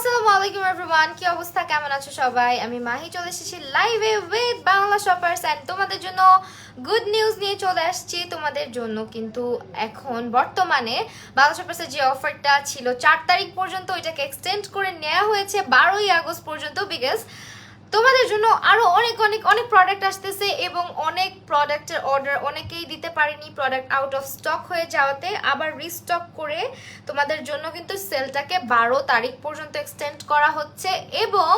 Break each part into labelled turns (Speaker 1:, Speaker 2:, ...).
Speaker 1: আসসালামু আলাইকুম এভরিওয়ান, কি অবস্থা, কেমন আছো সবাই? আমি মাহি চলে এসেছি লাইভে উইথ বাংলা শপার্স এন্ড তোমাদের জন্য গুড নিউজ নিয়ে চলে আসছি। তোমাদের জন্য কিন্তু এখন বর্তমানে বাংলা শপার্সের যে অফারটা ছিল 4 তারিখ পর্যন্ত, ওইটাকে এক্সটেন্ড করে নেওয়া হয়েছে 12ই আগস্ট পর্যন্ত। বিকজ তোমাদের জন্য আরো অনেক অনেক অনেক প্রোডাক্ট আসতেছে এবং অনেক প্রোডাক্টের অর্ডার অনেকেই দিতে পারেনি, প্রোডাক্ট আউট অফ স্টক হয়ে যাওয়াতে আবার রিস্টক করে তোমাদের জন্য কিন্তু সেলটাকে 12 তারিখ পর্যন্ত এক্সটেন্ড করা হচ্ছে। এবং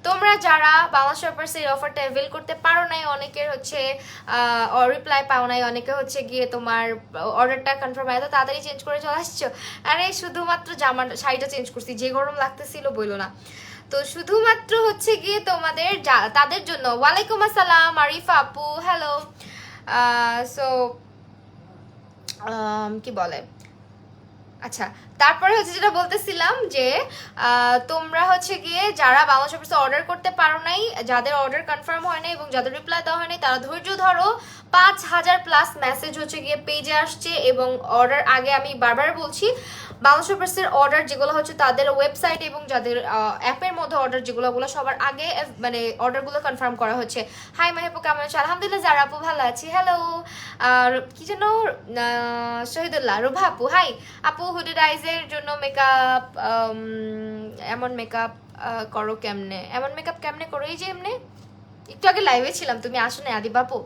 Speaker 1: তোমরা যারা বাংলা শপার্স এই অফারটা অ্যাভেল করতে পারো নাই, অনেকের হচ্ছে রিপ্লাই পাও নাই, অনেকে হচ্ছে গিয়ে তোমার অর্ডারটা কনফার্ম হয় তো তাড়াতাড়ি চেঞ্জ করে চলে আসছো। আরে শুধুমাত্র জামা শাড়িটা চেঞ্জ করছি, যে গরম লাগতেছিল বইলো না। তো শুধুমাত্র হচ্ছে গিয়ে তোমাদের তাদের জন্য। ওয়ালাইকুম আসসালাম আরিফা আপু, হ্যালো। সো কি বলে, আচ্ছা তারপরে হচ্ছে যেটা বলতেছিলাম যে তোমরা হচ্ছে গিয়ে যারা বাংলা শপার্সে অর্ডার করতে পারো নাই, যাদের অর্ডার কনফার্ম হয় নাই এবং যাদের রিপ্লাই দেওয়া হয় নাই, তারা ধৈর্য ধরো। 5000 প্লাস মেসেজ হচ্ছে গিয়ে পেজে আসছে এবং অর্ডার আগে আমি বারবার বলছি, বাংলা শপার্সের অর্ডার যেগুলো হচ্ছে তাদের ওয়েবসাইট এবং যাদের অ্যাপের মধ্যে অর্ডার যেগুলো, ওগুলো সবার আগে মানে অর্ডারগুলো কনফার্ম করা হচ্ছে। হাই মাহিপু, কেমন আছো? আলহামদুলিল্লাহ। যারা আপু ভালো আছি, হ্যালো। আর কি যেন শহীদুল্লাহ, রুভা আপু হাই আপু। হুডেড আইজের জন্য মেকআপ, এমন মেকআপ করো কেমনে? এমন মেকআপ কেমনে করো? এই যে এমনি একটু আগে লাইভে ছিলাম, তুমি আসো না আদি বাপু।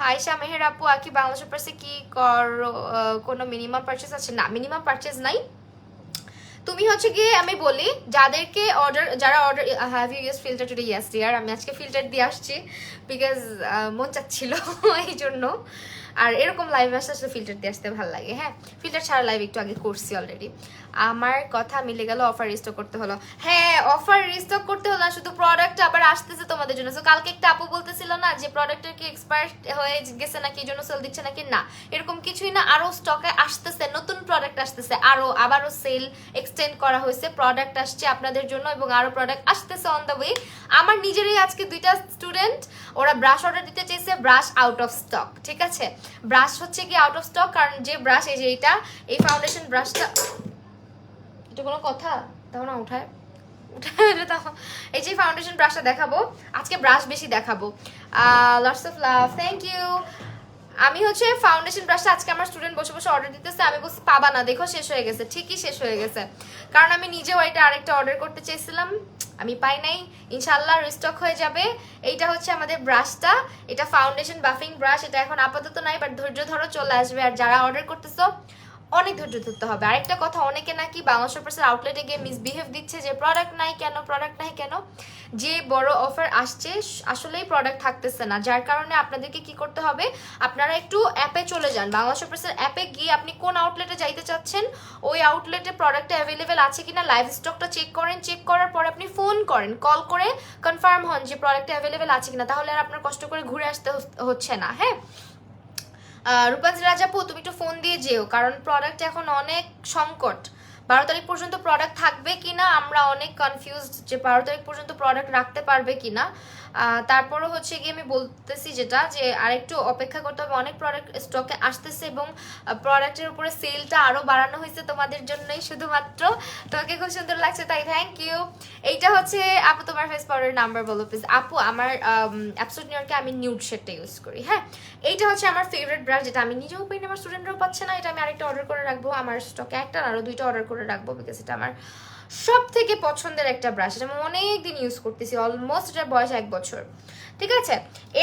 Speaker 1: আয়শা মেহের আপু, আকি বাংলা শপার্সে কি করো? কোনো মিনিমাম পারচেস আছে? না, মিনিমাম পারচেস নাই। তুমি হচ্ছে গিয়ে আমি বলি যাদেরকে যারা order have you use filter today? Yes dear, আমি আজকে ফিল্টার দিয়ে আসছি বিকজ মন চাচ্ছিল এই জন্য। আর এরকম লাইভ আসলে ফিল্টার দিয়ে আসতে ভালো লাগে। হ্যাঁ, ফিল্টার ছাড়া লাইভ একটু আগে করছি অলরেডি। আমার কথা মিলে গেল, অফার রিস্টক করতে হলো। হ্যাঁ, অফার রিস্টক করতে হলো না, শুধু প্রোডাক্ট আবার আসতেছে তোমাদের জন্য। তো কালকে একটা আপু বলতেছিল না যে প্রোডাক্টের কি এক্সপায়ার হয়ে গেছে নাকি, এই জন্য সেল দিচ্ছে নাকি, না এরকম কিছুই না। আরো স্টকে আসতেছে, নতুন প্রোডাক্ট আসতেছে, আবারও সেল এক্সটেন্ড করা হয়েছে, প্রোডাক্ট আসছে আপনাদের জন্য এবং আরো প্রোডাক্ট আসতেছে অন দ্য ওয়ে। আমার নিজেরই আজকে 2টা স্টুডেন্ট ওরা ব্রাশ অর্ডার দিতে চাইছে, ব্রাশ আউট অফ স্টক। ঠিক আছে, ব্রাশ হচ্ছে কি আউট অফ স্টক, কারণ যে ব্রাশ, এই যে এই ফাউন্ডেশন ব্রাশটা, এটা কোনো কথা তখন না উঠায় এই যে ফাউন্ডেশন ব্রাশটা দেখাবো আজকে, ব্রাশ বেশি দেখাবো। Lots of love, thank you. আমি হচ্ছে ফাউন্ডেশন ব্রাশটা আজকে আমার স্টুডেন্ট বসে বসে অর্ডার দিতেছে, আমি বলছি পাবা না, দেখো শেষ হয়ে গেছে। ঠিকই শেষ হয়ে গেছে, কারণ আমি নিজেও এটা আরেকটা অর্ডার করতে চাইছিলাম, আমি পাই নাই। ইনশাল্লাহ রিস্টক হয়ে যাবে। এইটা হচ্ছে আমাদের ব্রাশটা, এটা ফাউন্ডেশন বাফিং ব্রাশ, এটা এখন আপাতত নাই, বাট ধৈর্য ধরো চলে আসবে। আর যারা অর্ডার করতেছো অনেক ধৈর্য ধরতে হবে। আরেকটা কথা, অনেকে নাকি বাংলা শপার্সের আউটলেটে গিয়ে মিসবিহেভ দিচ্ছে যে প্রোডাক্ট নাই কেন, প্রোডাক্ট নাই কেন। যে বড় অফার আসছে আসলেই প্রোডাক্ট থাকতেছে না, যার কারণে আপনাদেরকে কি করতে হবে, আপনারা একটু অ্যাপে চলে যান। বাংলা শপার্সের অ্যাপে গিয়ে আপনি কোন আউটলেটে যাইতে চাচ্ছেন, ওই আউটলেটে প্রোডাক্টটা অ্যাভেলেবেল আছে কিনা লাইভ স্টকটা চেক করেন, চেক করার পরে আপনি ফোন করেন, কল করে কনফার্ম হন যে প্রোডাক্টটা অ্যাভেলেবেল আছে কিনা, তাহলে আর আপনার কষ্ট করে ঘুরে আসতে হচ্ছে না। হ্যাঁ, রূপাঞ্জ রাজাপু, তুমি একটু ফোন দিয়ে যেও, কারণ প্রোডাক্ট এখন অনেক সংকট। 12 তারিখ পর্যন্ত প্রোডাক্ট থাকবে কিনা আমরা অনেক কনফিউজড, যে 12 তারিখ পর্যন্ত প্রোডাক্ট রাখতে পারবে কিনা। তারপরও হচ্ছে গিয়ে আমি বলতেছি যেটা, যে আরেকটু অপেক্ষা করতে হবে, অনেক প্রোডাক্ট স্টকে আসতেছে এবং প্রোডাক্টের উপরে সেলটা আরও বাড়ানো হয়েছে তোমাদের জন্যই শুধুমাত্র। তোমাকে খুব সুন্দর লাগছে, তাই থ্যাংক ইউ। এইটা হচ্ছে আপু তোমার ফেস পাউডার নাম্বার বলো প্লিজ। আপু আমার অ্যাবসোলিউট নিউইয়র্কে আমি নিউড শেডটা ইউজ করি। হ্যাঁ, এইটা হচ্ছে আমার ফেভারিট ব্রাশ, যেটা আমি নিজেও পাই না, আমার স্টুডেন্টরাও পাচ্ছে না। এটা আমি আরেকটা অর্ডার করে রাখবো, আমার স্টকে একটা আরও 2টা অর্ডার করে রাখবো, বিকজ এটা আমার সব থেকে পছন্দের একটা ব্রাশ। এটা আমি অনেক দিন ইউজ করতেছি, অলমোস্ট এটার বয়স 1 বছর। ঠিক আছে,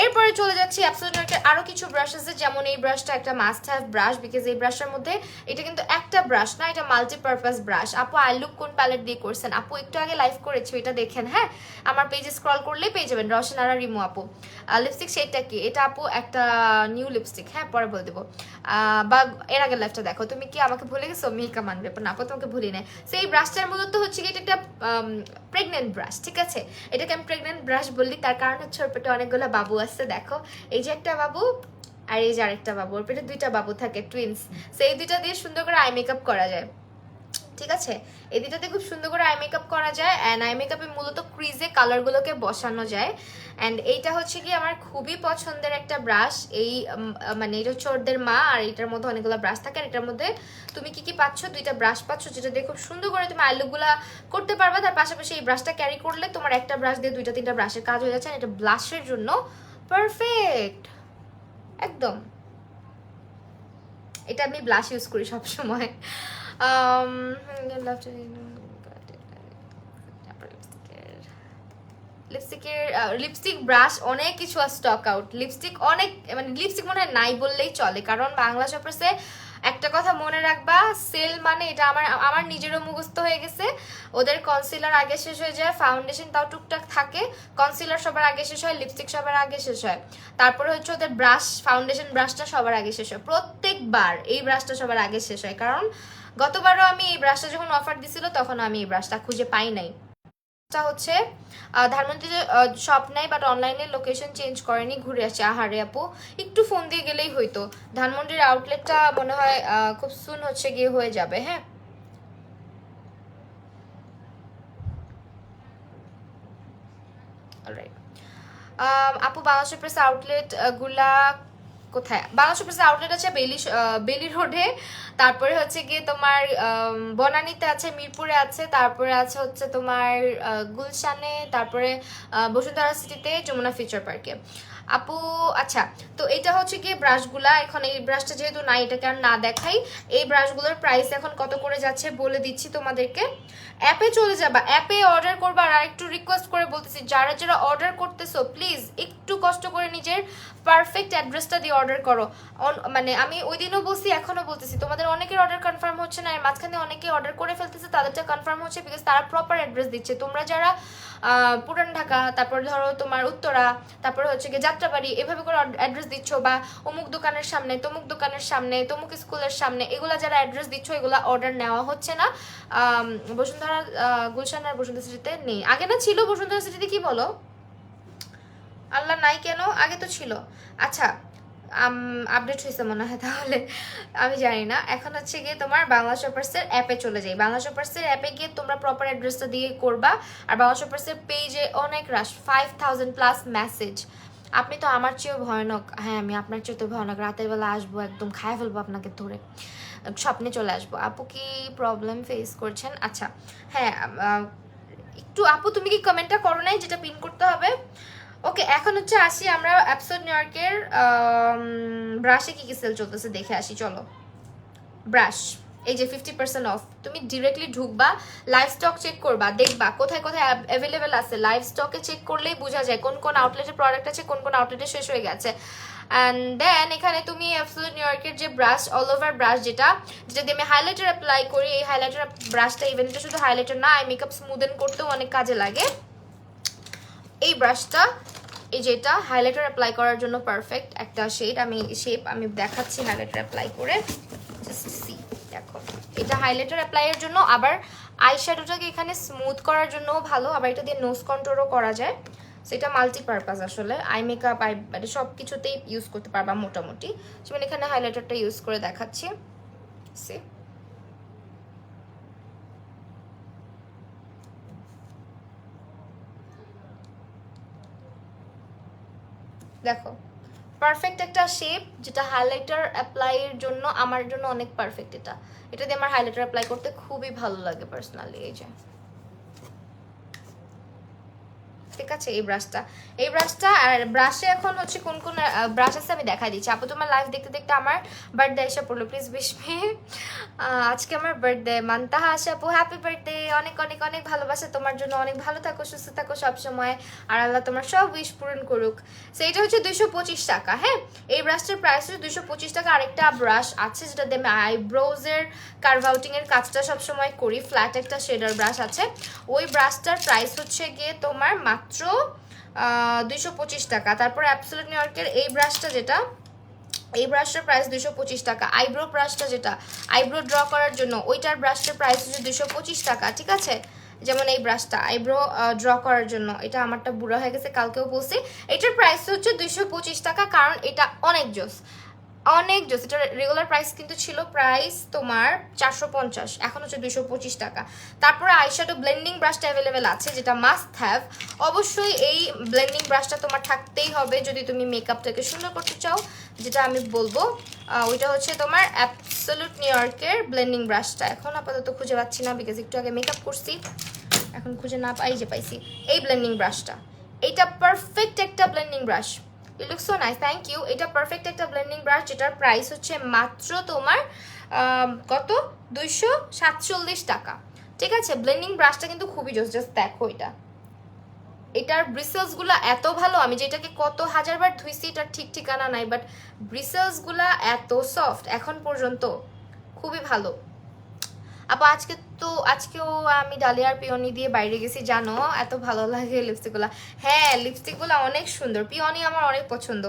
Speaker 1: এরপরে চলে যাচ্ছি অ্যাবসোলিউট নিউইয়র্কের আরো কিছু ব্রাশ আছে, যেমন এই ব্রাশটা একটা মাস্ট হ্যাভ ব্রাশ, বিকজ এই ব্রাশটার মধ্যে এটা কিন্তু একটা ব্রাশ না, এটা মাল্টিপারপাস ব্রাশ। আপু আই লুক কোন প্যালেট দিয়ে করছেন? আপু একটু আগে লাইভ করেছি, এটা দেখেন। হ্যাঁ, আমার পেজে স্ক্রল করলেই পেয়ে যাবেন। রশনারা রিমু আপু, লিপস্টিক শেডটা কি? এটা আপু একটা নিউ লিপস্টিক, হ্যাঁ পরে বলে দেবো। বা এর আগের লাইফটা দেখো। তুমি কি আমাকে ভুলে গেছো? মেহিকা মানবে না, আপু তোমাকে ভুলি নাই। সেই ব্রাশটার মূলত হচ্ছে কি, এটা একটা প্রেগনেন্ট ব্রাশ। ঠিক আছে, এটাকে আমি প্রেগনেন্ট ব্রাশ বললি, তার কারণ হচ্ছে ওর পেটে অনেকগুলো বাবু আছে। দেখো, এই যে একটা বাবু আর এই যে আরেকটা বাবু, ওর পেটে 2টা বাবু থাকে, টুইন্স। সেই 2টা দিয়ে সুন্দর করে আই মেকআপ করা যায়। ঠিক আছে, এই দুটাতে খুব সুন্দর করে আই মেকআপ করা যায় অ্যান্ড আই মেকআপে মূলত ক্রিজে কালারগুলোকে বসানো যায়। অ্যান্ড এইটা হচ্ছে কি আমার খুবই পছন্দের একটা ব্রাশ। এই মানে এটা হচ্ছে ওদের মা, আর এটার মধ্যে অনেকগুলো ব্রাশ থাকে। আর এটার মধ্যে তুমি কি কি পাচ্ছ, দুইটা ব্রাশ পাচ্ছ, যেটা দিয়ে খুব সুন্দর করে তুমি আই লুকগুলা করতে পারবে। তার পাশাপাশি এই ব্রাশটা ক্যারি করলে তোমার একটা ব্রাশ দিয়ে দুইটা তিনটা ব্রাশের কাজ হয়ে যাচ্ছে। এটা ব্লাশের জন্য পারফেক্ট একদম। এটা আমি ব্লাশ ইউজ করি সবসময়। লিপস্টিক ব্রাশ অনেক কিছু আর স্টক আউট। লিপস্টিক অনেক, মানে লিপস্টিক মনে হয় নাই বললেই চলে, কারণ বাংলা শপার্সে একটা কথা মনে রাখবা, সেল মানে এটা আমার আমার নিজেরও মুখস্থ হয়ে গেছে। ওদের কনসিলার আগে শেষ হয়ে যায়, ফাউন্ডেশন তাও টুকটাক থাকে, কনসিলার সবার আগে শেষ হয়, লিপস্টিক সবার আগে শেষ হয়, তারপরে হচ্ছে ওদের ব্রাশ, ফাউন্ডেশন ব্রাশটা সবার আগে শেষ হয়। প্রত্যেকবার এই ব্রাশটা সবার আগে শেষ হয়, কারণ গতবারও আমি এই ব্রাশটা যখন অফার দিছিল তখন আমি এই ব্রাশটা খুঁজে পাই নাই। হচ্ছে ধানমন্ডিতে শপ নাই, বাট অনলাইনে লোকেশন চেঞ্জ করেনি, ঘুরে আসছে। আহারে আপু, একটু ফোন দিয়ে গেলেই হইতো। ধানমন্ডির আউটলেটটা মনে হয় খুব সুন হচ্ছে গিয়ে হয়ে যাবে। হ্যাঁ, অলরাইট। আপু বাংলাদেশ প্রেস আউটলেট গুলা কোথায়? বাংলা সুপারসের আউটলেট আছে বেলি রোডে, তারপরে হচ্ছে গিয়ে তোমার বনানীতে আছে, মিরপুরে আছে, তারপরে আছে হচ্ছে তোমার গুলশানে, তারপরে বসুন্ধরা সিটিতে, যমুনা ফিউচার পার্কে। আপু আচ্ছা, তো এটা হচ্ছে গিয়ে ব্রাশগুলা। এখন এই ব্রাশটা যেহেতু নাই, এটাকে আর না দেখাই। এই ব্রাশগুলোর প্রাইস এখন কত করে যাচ্ছে বলে দিচ্ছি তোমাদেরকে। অ্যাপে চলে যাবা, অ্যাপে অর্ডার করবা। আর একটু রিকোয়েস্ট করে বলতেছি, যারা যারা অর্ডার করতেছো প্লিজ একটু কষ্ট করে নিজের পারফেক্ট অ্যাড্রেসটা দিয়ে অর্ডার করো। মানে আমি ওই দিনও বলছি, এখনো বলতেছি, তোমাদের অনেকের অর্ডার কনফার্ম হচ্ছে না, এর মাঝখানে অনেকে অর্ডার করে ফেলতেছে, তাদেরটা কনফার্ম হচ্ছে বিকজ তারা প্রপার অ্যাড্রেস দিচ্ছে। তোমরা যারা পুরান ঢাকা, তারপর ধরো তোমার উত্তরা, তারপর হচ্ছে গিয়ে যাত্রাবাড়ি, এভাবে করে অ্যাড্রেস দিচ্ছ, বা অমুক দোকানের সামনে, তমুক দোকানের সামনে, তমুক স্কুলের সামনে, এগুলা যারা অ্যাড্রেস দিচ্ছ, এগুলা অর্ডার নেওয়া হচ্ছে না। বসুন্ধরা, গুলশান আর বসুন্ধরা সিটিতে নেই। আগে না ছিল বসুন্ধরা সিটিতে, কি বলো আল্লাহ, নাই কেন? আগে তো ছিল। আচ্ছা, আপডেট হয়েছে মনে হয়, তাহলে আমি জানি না। এখন হচ্ছে গিয়ে তোমার বাংলা শপার্সের অ্যাপে চলে যাই। বাংলা শপার্সের অ্যাপে গিয়ে তোমরা প্রপার অ্যাড্রেসটা দিয়ে করবা। আর বাংলা শপার্সের পেজে অনেক রাশ 5000+ মেসেজ। আপনি তো আমার চেয়েও ভয়ানক। হ্যাঁ, আমি আপনার চেয়ে তো ভয়ানক। রাতের বেলা আসবো, একদম খায় ফেলবো আপনাকে ধরে, স্বপ্নে চলে আসবো। আপু কি প্রবলেম ফেস করছেন? আচ্ছা হ্যাঁ, একটু আপু তুমি কি কমেন্টটা করো নাই যেটা পিন করতে হবে? ওকে, এখন হচ্ছে আসি আমরা অ্যাবসোলিউট নিউইয়র্কের ব্রাশে কি কি সেল চলতেছে দেখে আসি, চলো। ব্রাশ এই যে 50% অফ। তুমি ডিরেক্টলি ঢুকবা, লাইভ স্টক চেক করবা, দেখবা কোথায় কোথায় অ্যাভেলেবেল আছে। লাইভ স্টকে চেক করলেই বোঝা যায় কোন কোন আউটলেটে প্রোডাক্ট আছে, কোন কোন আউটলেটে শেষ হয়ে গেছে। অ্যান্ড দেন এখানে তুমি অ্যাবসোলিউট নিউইয়র্কের যে ব্রাশ, অল ওভার ব্রাশ, যেটা দিয়ে আমি হাইলাইটার অ্যাপ্লাই করি, এই হাইলাইটার ব্রাশটা, ইভেন এটা শুধু হাইলাইটার না, আই মেকআপ স্মুদেন করতেও অনেক কাজে লাগে। এই ব্রাশটা, এই যেটা হাইলাইটার অ্যাপ্লাই করার জন্য পারফেক্ট একটা শেড। আমি দেখাচ্ছি হাইলাইটার অ্যাপ্লাই করে, জাস্ট সি। দেখো, এটা হাইলাইটার অ্যাপ্লাইয়ের জন্য, আবার আই শ্যাডোটাকে এখানে স্মুথ করার জন্যও ভালো, আবার এটা দিয়ে নোজ কন্ট্রোলও করা যায়। সেটা মাল্টিপারপাস আসলে, আই মেকআপ মানে সব কিছুতেই ইউজ করতে পারবা মোটামুটি। যেমন এখানে হাইলাইটারটা ইউজ করে দেখাচ্ছি, সি। দেখো, পারফেক্ট একটা শেপ, যেটা হাইলাইটার অ্যাপ্লাইয়ের জন্য আমার জন্য অনেক পারফেক্ট। এটা দিয়ে আমার হাইলাইটার অ্যাপ্লাই করতে খুবই ভালো লাগে পার্সোনালি। এই যে, ঠিক আছে, এই ব্রাশটা আর ব্রাশে এখন হচ্ছে কোন কোন ব্রাশ আছে আমি দেখাই দিচ্ছি। আপু তোমার লাইভ দেখতে দেখতে আমার বার্থডে এসে পড়লো, প্লিজ উইশ মি। আজকে আমার বার্থডে। মান্তাহা আশা আপু, হ্যাপি বার্থডে। অনেক অনেক অনেক ভালোবাসা তোমার জন্য, অনেক ভালো থাকো, সুস্থ থাকো সবসময়, আর আল্লাহ তোমার সব উইশ পূরণ করুক। সো এটা হচ্ছে 225 টাকা। হ্যাঁ, এই ব্রাশটার প্রাইস হচ্ছে 225 টাকা। আরেকটা ব্রাশ আছে যেটা দিয়ে আমি আইব্রোজের কার্ভ আউটিং এর কাজটা সবসময় করি, ফ্ল্যাট একটা শেডার ব্রাশ আছে। ওই ব্রাশটার প্রাইস হচ্ছে গিয়ে তোমার মাত্র 225 টাকা। তারপর অ্যাবসোলিউট নিউইয়র্কের এই ব্রাশটা, যেটা এই ব্রাশটার প্রাইস 225 টাকা। আইব্রো ব্রাশটা, যেটা আইব্রো ড্র করার জন্য, ওইটার ব্রাশটার প্রাইস হচ্ছে 225 টাকা। ঠিক আছে, যেমন এই ব্রাশটা আইব্রো ড্র করার জন্য, এটা আমারটা বুড়া হয়ে গেছে, কালকেও বলছি, এটার প্রাইস হচ্ছে 225 টাকা, কারণ এটা অনেক জোস। অনেক জোস। এটা রেগুলার প্রাইস কিন্তু ছিল প্রাইস তোমার 450, এখন হচ্ছে 225 টাকা। তারপরে আইশ্যাডো ব্লেন্ডিং ব্রাশটা অ্যাভেলেবেল আছে, যেটা মাস্ট হ্যাভ। অবশ্যই এই ব্লেন্ডিং ব্রাশটা তোমার থাকতেই হবে যদি তুমি মেকআপটাকে সুন্দর করতে চাও, যেটা আমি বলবো। ওইটা হচ্ছে তোমার অ্যাবসলিউট নিউ ইয়র্কের ব্লেন্ডিং ব্রাশটা। এখন আপাতত খুঁজে পাচ্ছি না, বিকজ একটু আগে মেকআপ করছি, এখন খুঁজে না পাই, যে পাইছি এই ব্লেন্ডিং ব্রাশটা। এইটা পারফেক্ট একটা blending brush. It look so nice, thank you. এটা পারফেক্ট একটা ব্লেন্ডিং ব্রাশ, যেটার প্রাইস হচ্ছে মাত্র তোমার কত, 247 টাকা। ঠিক আছে, ব্লেন্ডিং ব্রাশটা কিন্তু খুবই জোস। জাস্ট দেখো এটা, এটার ব্রিসেলসগুলো এত ভালো, আমি যেটাকে কত হাজারবার ধুইছি এটার ঠিক ঠিকানা নাই, বাট ব্রিসেলসগুলো এত সফট এখন পর্যন্ত, খুবই ভালো। আপা আজকেও আমি ডালিয়ার পিওনি দিয়ে বাইরে গেছি, জানো এত ভালো লাগে লিপস্টিকগুলো। হ্যাঁ, লিপস্টিকগুলো অনেক সুন্দর, পিওনি আমার অনেক পছন্দ।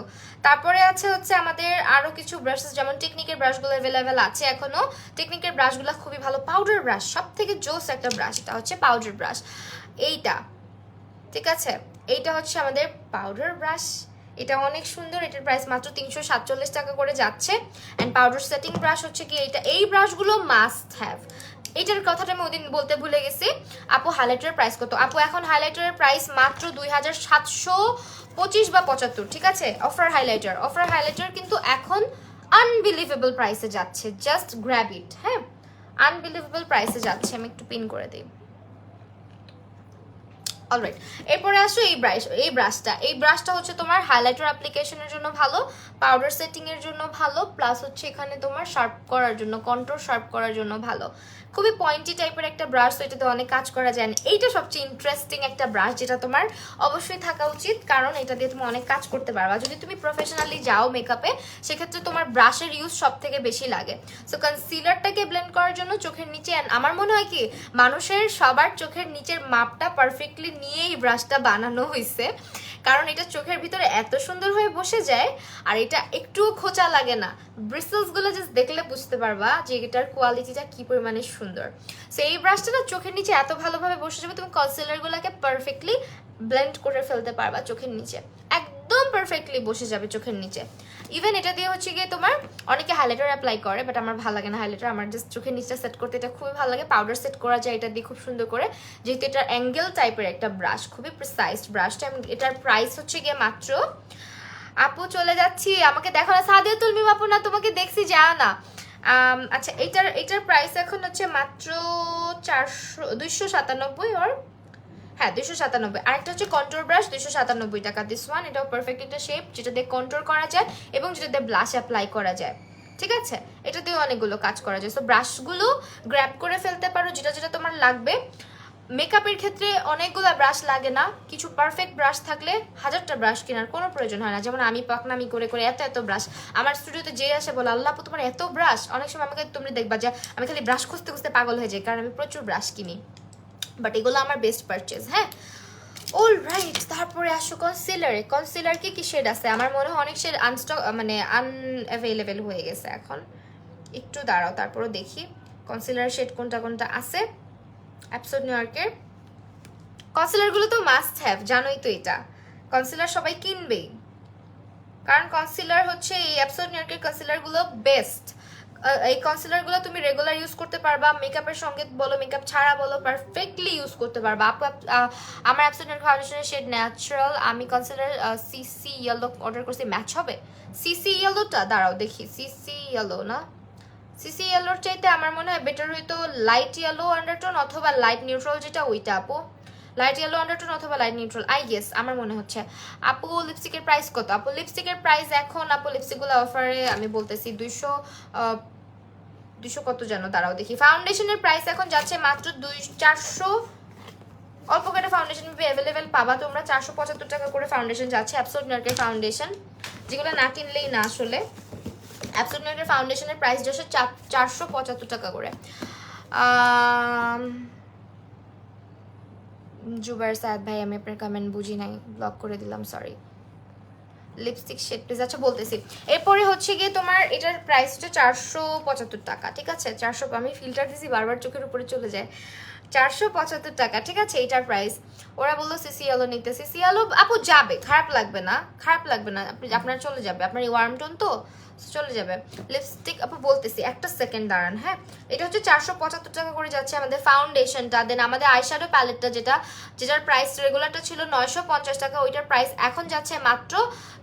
Speaker 1: তারপরে হচ্ছে আমাদের আরো কিছু ব্রাশেস, যেমন টেকনিকের ব্রাশগুলো অ্যাভেলেবেল আছে এখনো। টেকনিকের ব্রাশগুলো খুবই ভালো। পাউডার ব্রাশ সব থেকে জোস একটা ব্রাশ, এটা হচ্ছে পাউডার ব্রাশ। এইটা ঠিক আছে, এইটা হচ্ছে আমাদের পাউডার ব্রাশ, এটা অনেক সুন্দর। এটার প্রাইস মাত্র 347 টাকা করে যাচ্ছে। অ্যান্ড পাউডার সেটিং ব্রাশ হচ্ছে কি এইটা, এই ব্রাশগুলো মাস্ট হ্যাভ। এইটার কথাটা আমি ওদিন বলতে ভুলে গেছি। আপু হাইলাইটারের প্রাইস কত? আপু এখন হাইলাইটারের প্রাইস মাত্র 2725 বা 75, ঠিক আছে। অফার হাইলাইটার কিন্তু এখন আনবিলিভেবল প্রাইসে যাচ্ছে, জাস্ট গ্র্যাব ইট। হ্যাঁ, আনবিলিভেবল প্রাইসে যাচ্ছে। আমি একটু পিন করে দিই। অলরাইট, এরপরে আসো এই ব্রাশটা হচ্ছে তোমার হাইলাইটার অ্যাপ্লিকেশনের জন্য ভালো, পাউডার সেটিং এর জন্য ভালো, প্লাস হচ্ছে এখানে তোমার শার্প করার জন্য, কন্ট্রোল শার্প করার জন্য ভালো। খুবই পয়েন্টি টাইপের একটা ব্রাশ, তো এটাতে অনেক কাজ করা যায় না। এইটা সবচেয়ে ইন্টারেস্টিং একটা ব্রাশ, যেটা তোমার অবশ্যই থাকা উচিত, কারণ এটা দিয়ে তুমি অনেক কাজ করতে পারবা। যদি তুমি প্রফেশনালি যাও মেকআপে, সেক্ষেত্রে তোমার ব্রাশের ইউজ সব থেকে বেশি লাগে। সো কনসিলারটাকে ব্লেন্ড করার জন্য চোখের নিচে, আমার মনে হয় কি মানুষের সবার চোখের নিচের মাপটা পারফেক্টলি নিয়েই ব্রাশটা বানানো হয়েছে, কারণ এটা চোখের ভিতরে এত সুন্দর হয়ে বসে যায়, আর এটা একটুও খোঁচা লাগে না। ব্রিসেলসগুলো জাস্ট দেখলে বুঝতে পারবা যে এটার কোয়ালিটিটা কি পরিমাণে সুন্দর। সো এই ব্রাশটা না চোখের নিচে এত ভালোভাবে বসে যাবে, তুমি কনসিলারগুলোকে পারফেক্টলি ব্লেন্ড করে ফেলতে পারবা চোখের নিচে, একদম পারফেক্টলি বসে যাবে চোখের নিচে। ইভেন এটা দিয়ে হচ্ছে গিয়ে তোমার অনেকে হাইলাইটার অ্যাপ্লাই করে, বাট আমার ভালো লাগে না হাইলাইটার, আমার জাস্ট চোখের নিচটা সেট করতে এটা খুবই ভালো লাগে। পাউডার সেট করা যায় এটা দিয়ে খুব সুন্দর করে, যেহেতু এটা অ্যাঙ্গেল টাইপের একটা ব্রাশ, খুবই প্রিসাইজ ব্রাশটা। এটার প্রাইস হচ্ছে গিয়ে মাত্র, আপু চলে যাচ্ছি, আমাকে দেখো না, সাদিয়া তুলমি আপু না, তোমাকে দেখছি, যাও না। আচ্ছা, এটার প্রাইস এখন হচ্ছে মাত্র 297, ওর হ্যাঁ 297। আরেকটা হচ্ছে কন্ট্রোল ব্রাশ, 297 টাকা। দিস ওয়ান, এটাও পারফেক্ট একটা শেপ, যেটা দিয়ে কন্ট্রোল করা যায় এবং যেটা দিয়ে ব্লাশ অ্যাপ্লাই করা যায়, ঠিক আছে। এটা দিয়েও অনেকগুলো কাজ করা যায়। সো ব্রাশগুলো গ্র্যাব করে ফেলতে পারো যেটা যেটা তোমার লাগবে। মেকআপের ক্ষেত্রে অনেকগুলো ব্রাশ লাগে না, কিছু পারফেক্ট ব্রাশ থাকলে 1000টা ব্রাশ কেনার কোনো প্রয়োজন হয় না। যেমন আমি পাকনামি করে করে এত ব্রাশ, আমার স্টুডিওতে যে আসে বলে আল্লাহ আপু তোমার এত ব্রাশ। অনেক সময় আমাকে তুমি দেখবা যে আমি খালি ব্রাশ খুঁজতে খুঁজতে পাগল হয়ে যাই, কারণ আমি প্রচুর ব্রাশ কিনি, বাট এগুলো আমার বেস্ট পারচেজ। হ্যাঁ, অলরাইট, তারপরে আসো কনসিলার কি শেড আছে? আমার মনে হয় অনেক শেড আনস্টক, মানে আনঅ্যাভেলেবেল হয়ে গেছে এখন। একটু দাঁড়াও, তারপরে দেখি কনসিলার শেড কোনটা কোনটা আছে। অ্যাবসোলিউট নিউ ইয়র্কের কনসিলারগুলো তো মাস্ট হ্যাভ, জানোই তো, এটা কনসিলার সবাই কিনবেই, কারণ কনসিলার হচ্ছে এই অ্যাবসোলিউট নিউ ইয়র্কের কনসিলারগুলো বেস্ট। এই কনসিলারগুলো তুমি রেগুলার ইউজ করতে পারবা, মেকআপের সঙ্গে বলো, মেকআপ ছাড়া বলো, পারফেক্টলি ইউজ করতে পারবা। আমার অ্যাবসোলিউট ফাউন্ডেশনের শেড ন্যাচারাল, আমি কনসিলার সিসি ইয়েলো অর্ডার করছি, ম্যাচ হবে সিসি ইয়েলোটা। দাঁড়াও দেখি, সিসি ইয়েলো না, সিসি ইয়েলোর চাইতে আমার মনে হয় বেটার হইতো লাইট ইয়েলো আন্ডারটোন অথবা লাইট নিউট্রাল, যেটা ওইটা আপু, লাইট ইয়েলো আন্ডারটোন অথবা লাইট নিউট্রাল, আই গেস আমার মনে হচ্ছে। আপু লিপস্টিকের প্রাইস কত? আপু লিপস্টিকের প্রাইস এখন, আপু লিপস্টিকগুলো অফারে আমি বলতেছি 200 কত জানো, দাঁড়াও দেখি। ফাউন্ডেশনের প্রাইস এখন যাচ্ছে মাত্র 400, অল্প করে ফাউন্ডেশন অ্যাভেলেবেল পাবা তোমরা, 475 টাকা করে ফাউন্ডেশন যাচ্ছে অ্যাবসোলিউট নিউ ইয়র্কের ফাউন্ডেশন, যেগুলো না কিনলেই না আসলে। অ্যাবসোলিউট নিউ ইয়র্কের ফাউন্ডেশনের প্রাইস যাচ্ছে 475 টাকা করে। জুবাইর সায়েদ ভাই, আমি আপনার কমেন্ট বুঝি নাই, ব্লক করে দিলাম, সরি। লিপস্টিক শেড প্লিজ, আচ্ছা বলতেছি। এরপরে হচ্ছে গিয়ে তোমার এটার প্রাইস হচ্ছে 475 টাকা, ঠিক আছে। 400, আমি ফিল্টার দিছি বারবার চোখের উপরে চলে যায়, 475 টাকা, ঠিক আছে এটার প্রাইস। ওরা বললো সিসি আলো নিতে, সিসি আলো আপু যাবে, খারাপ লাগবে না, আপনার চলে যাবে, আপনার ওয়ার্ম টোন তো, চলে যাবে। লিপস্টিক আপু বলতেছি, একটা সেকেন্ড দাঁড়ান। হ্যাঁ, এটা হচ্ছে 475 টাকা করে যাচ্ছে আমাদের ফাউন্ডেশনটা। দেন আমাদের আইশ্যাডো প্যালেটটা যেটার প্রাইস রেগুলারটা ছিল 950 টাকা, ওইটার প্রাইস এখন যাচ্ছে মাত্র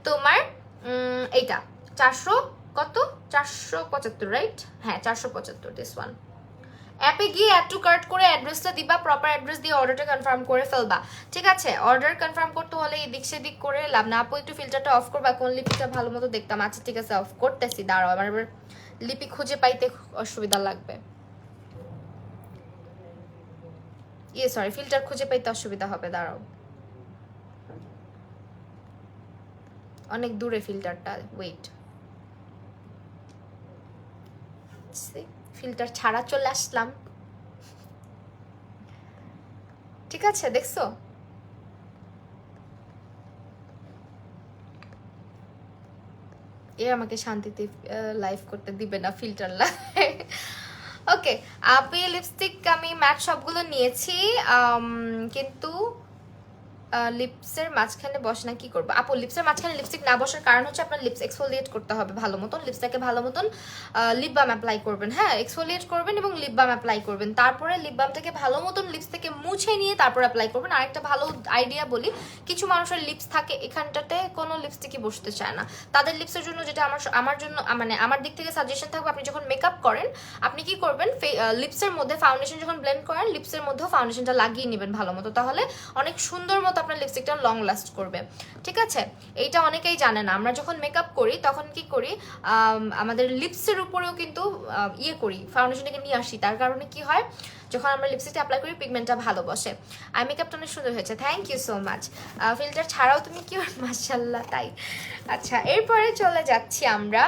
Speaker 1: তোমার এইটা 400 কত 475, রাইট? হ্যাঁ 475, দিস ওয়ান। অ্যাপে গিয়ে অ্যাড টু কার্ট করে অ্যাড্রেসটা দিবা, প্রপার অ্যাড্রেস দিয়ে অর্ডারটা কনফার্ম করে ফেলবা, ঠিক আছে? অর্ডার কনফার্ম করতে হলে এদিক সেদিক করে লাভ না। আপু একটু ফিল্টারটা অফ করবা, কোন লিপিটা ভালো মতো দেখতাম। আচ্ছা ঠিক আছে, অফ করতেছি, দাঁড়াও, আমার এবার লিপি খুঁজে পাইতে অসুবিধা লাগবে। সরি, ফিল্টার খুঁজে পাইতে অসুবিধা হবে, দাঁড়াও, অনেক দূরে ফিল্টারটা, ওয়েট। ফিল্টার ছাড়া চলে আসলাম, ঠিক আছে? দেখছো এ আমাকে শান্তিতে লাইভ করতে দিবে না, ফিল্টার ওকে আপনি লিপস্টিক আমি ম্যাট সবগুলো নিয়েছি, কিন্তু লিপসের মাঝখানে বসে না, কি করবো আপু? লিপসের মাঝখানে লিপস্টিক না বসার কারণ হচ্ছে আপনার লিপস এক্সফোলিয়েট করতে হবে ভালো মতন, লিপসটাকে ভালো মতন লিপ বাম অ্যাপ্লাই করবেন। হ্যাঁ, এক্সফোলিয়েট করবেন এবং লিপ বাম অ্যাপ্লাই করবেন, তারপরে লিপ বামটাকে ভালো মতন লিপস থেকে মুছে নিয়ে তারপর অ্যাপ্লাই করবেন। আরেকটা ভালো আইডিয়া বলি, কিছু মানুষের লিপস থাকে এখানটাতে কোনো লিপস্টিকই বসতে চায় না, তাদের লিপসের জন্য যেটা আমার জন্য মানে আমার দিক থেকে সাজেশন থাকবে, আপনি যখন মেকআপ করেন আপনি কি করবেন, লিপসের মধ্যে ফাউন্ডেশন যখন ব্লেন্ড করেন লিপসের মধ্যেও ফাউন্ডেশনটা লাগিয়ে নেবেন ভালো মতো, তাহলে অনেক সুন্দর মতো আপনার লিপস্টিকটা লং লাস্ট করবে, ঠিক আছে? এইটা অনেকেই জানে না। আমরা যখন মেকআপ করি তখন কি করি, আমাদের লিপসের উপরেও কিন্তু ইয়ে করি, ফাউন্ডেশনটাকে নিয়ে আসি, তার কারণে কি হয়, যখন আমরা লিপস্টিকটা অ্যাপ্লাই করি পিগমেন্টটা ভালো বসে। আর মেকআপটা অনেক সুন্দর হয়েছে, thank you so much. Filter ছাড়াও তুমি কি মাশাআল্লাহ, তাই। আচ্ছা, এরপরে চলে যাচ্ছি আমরা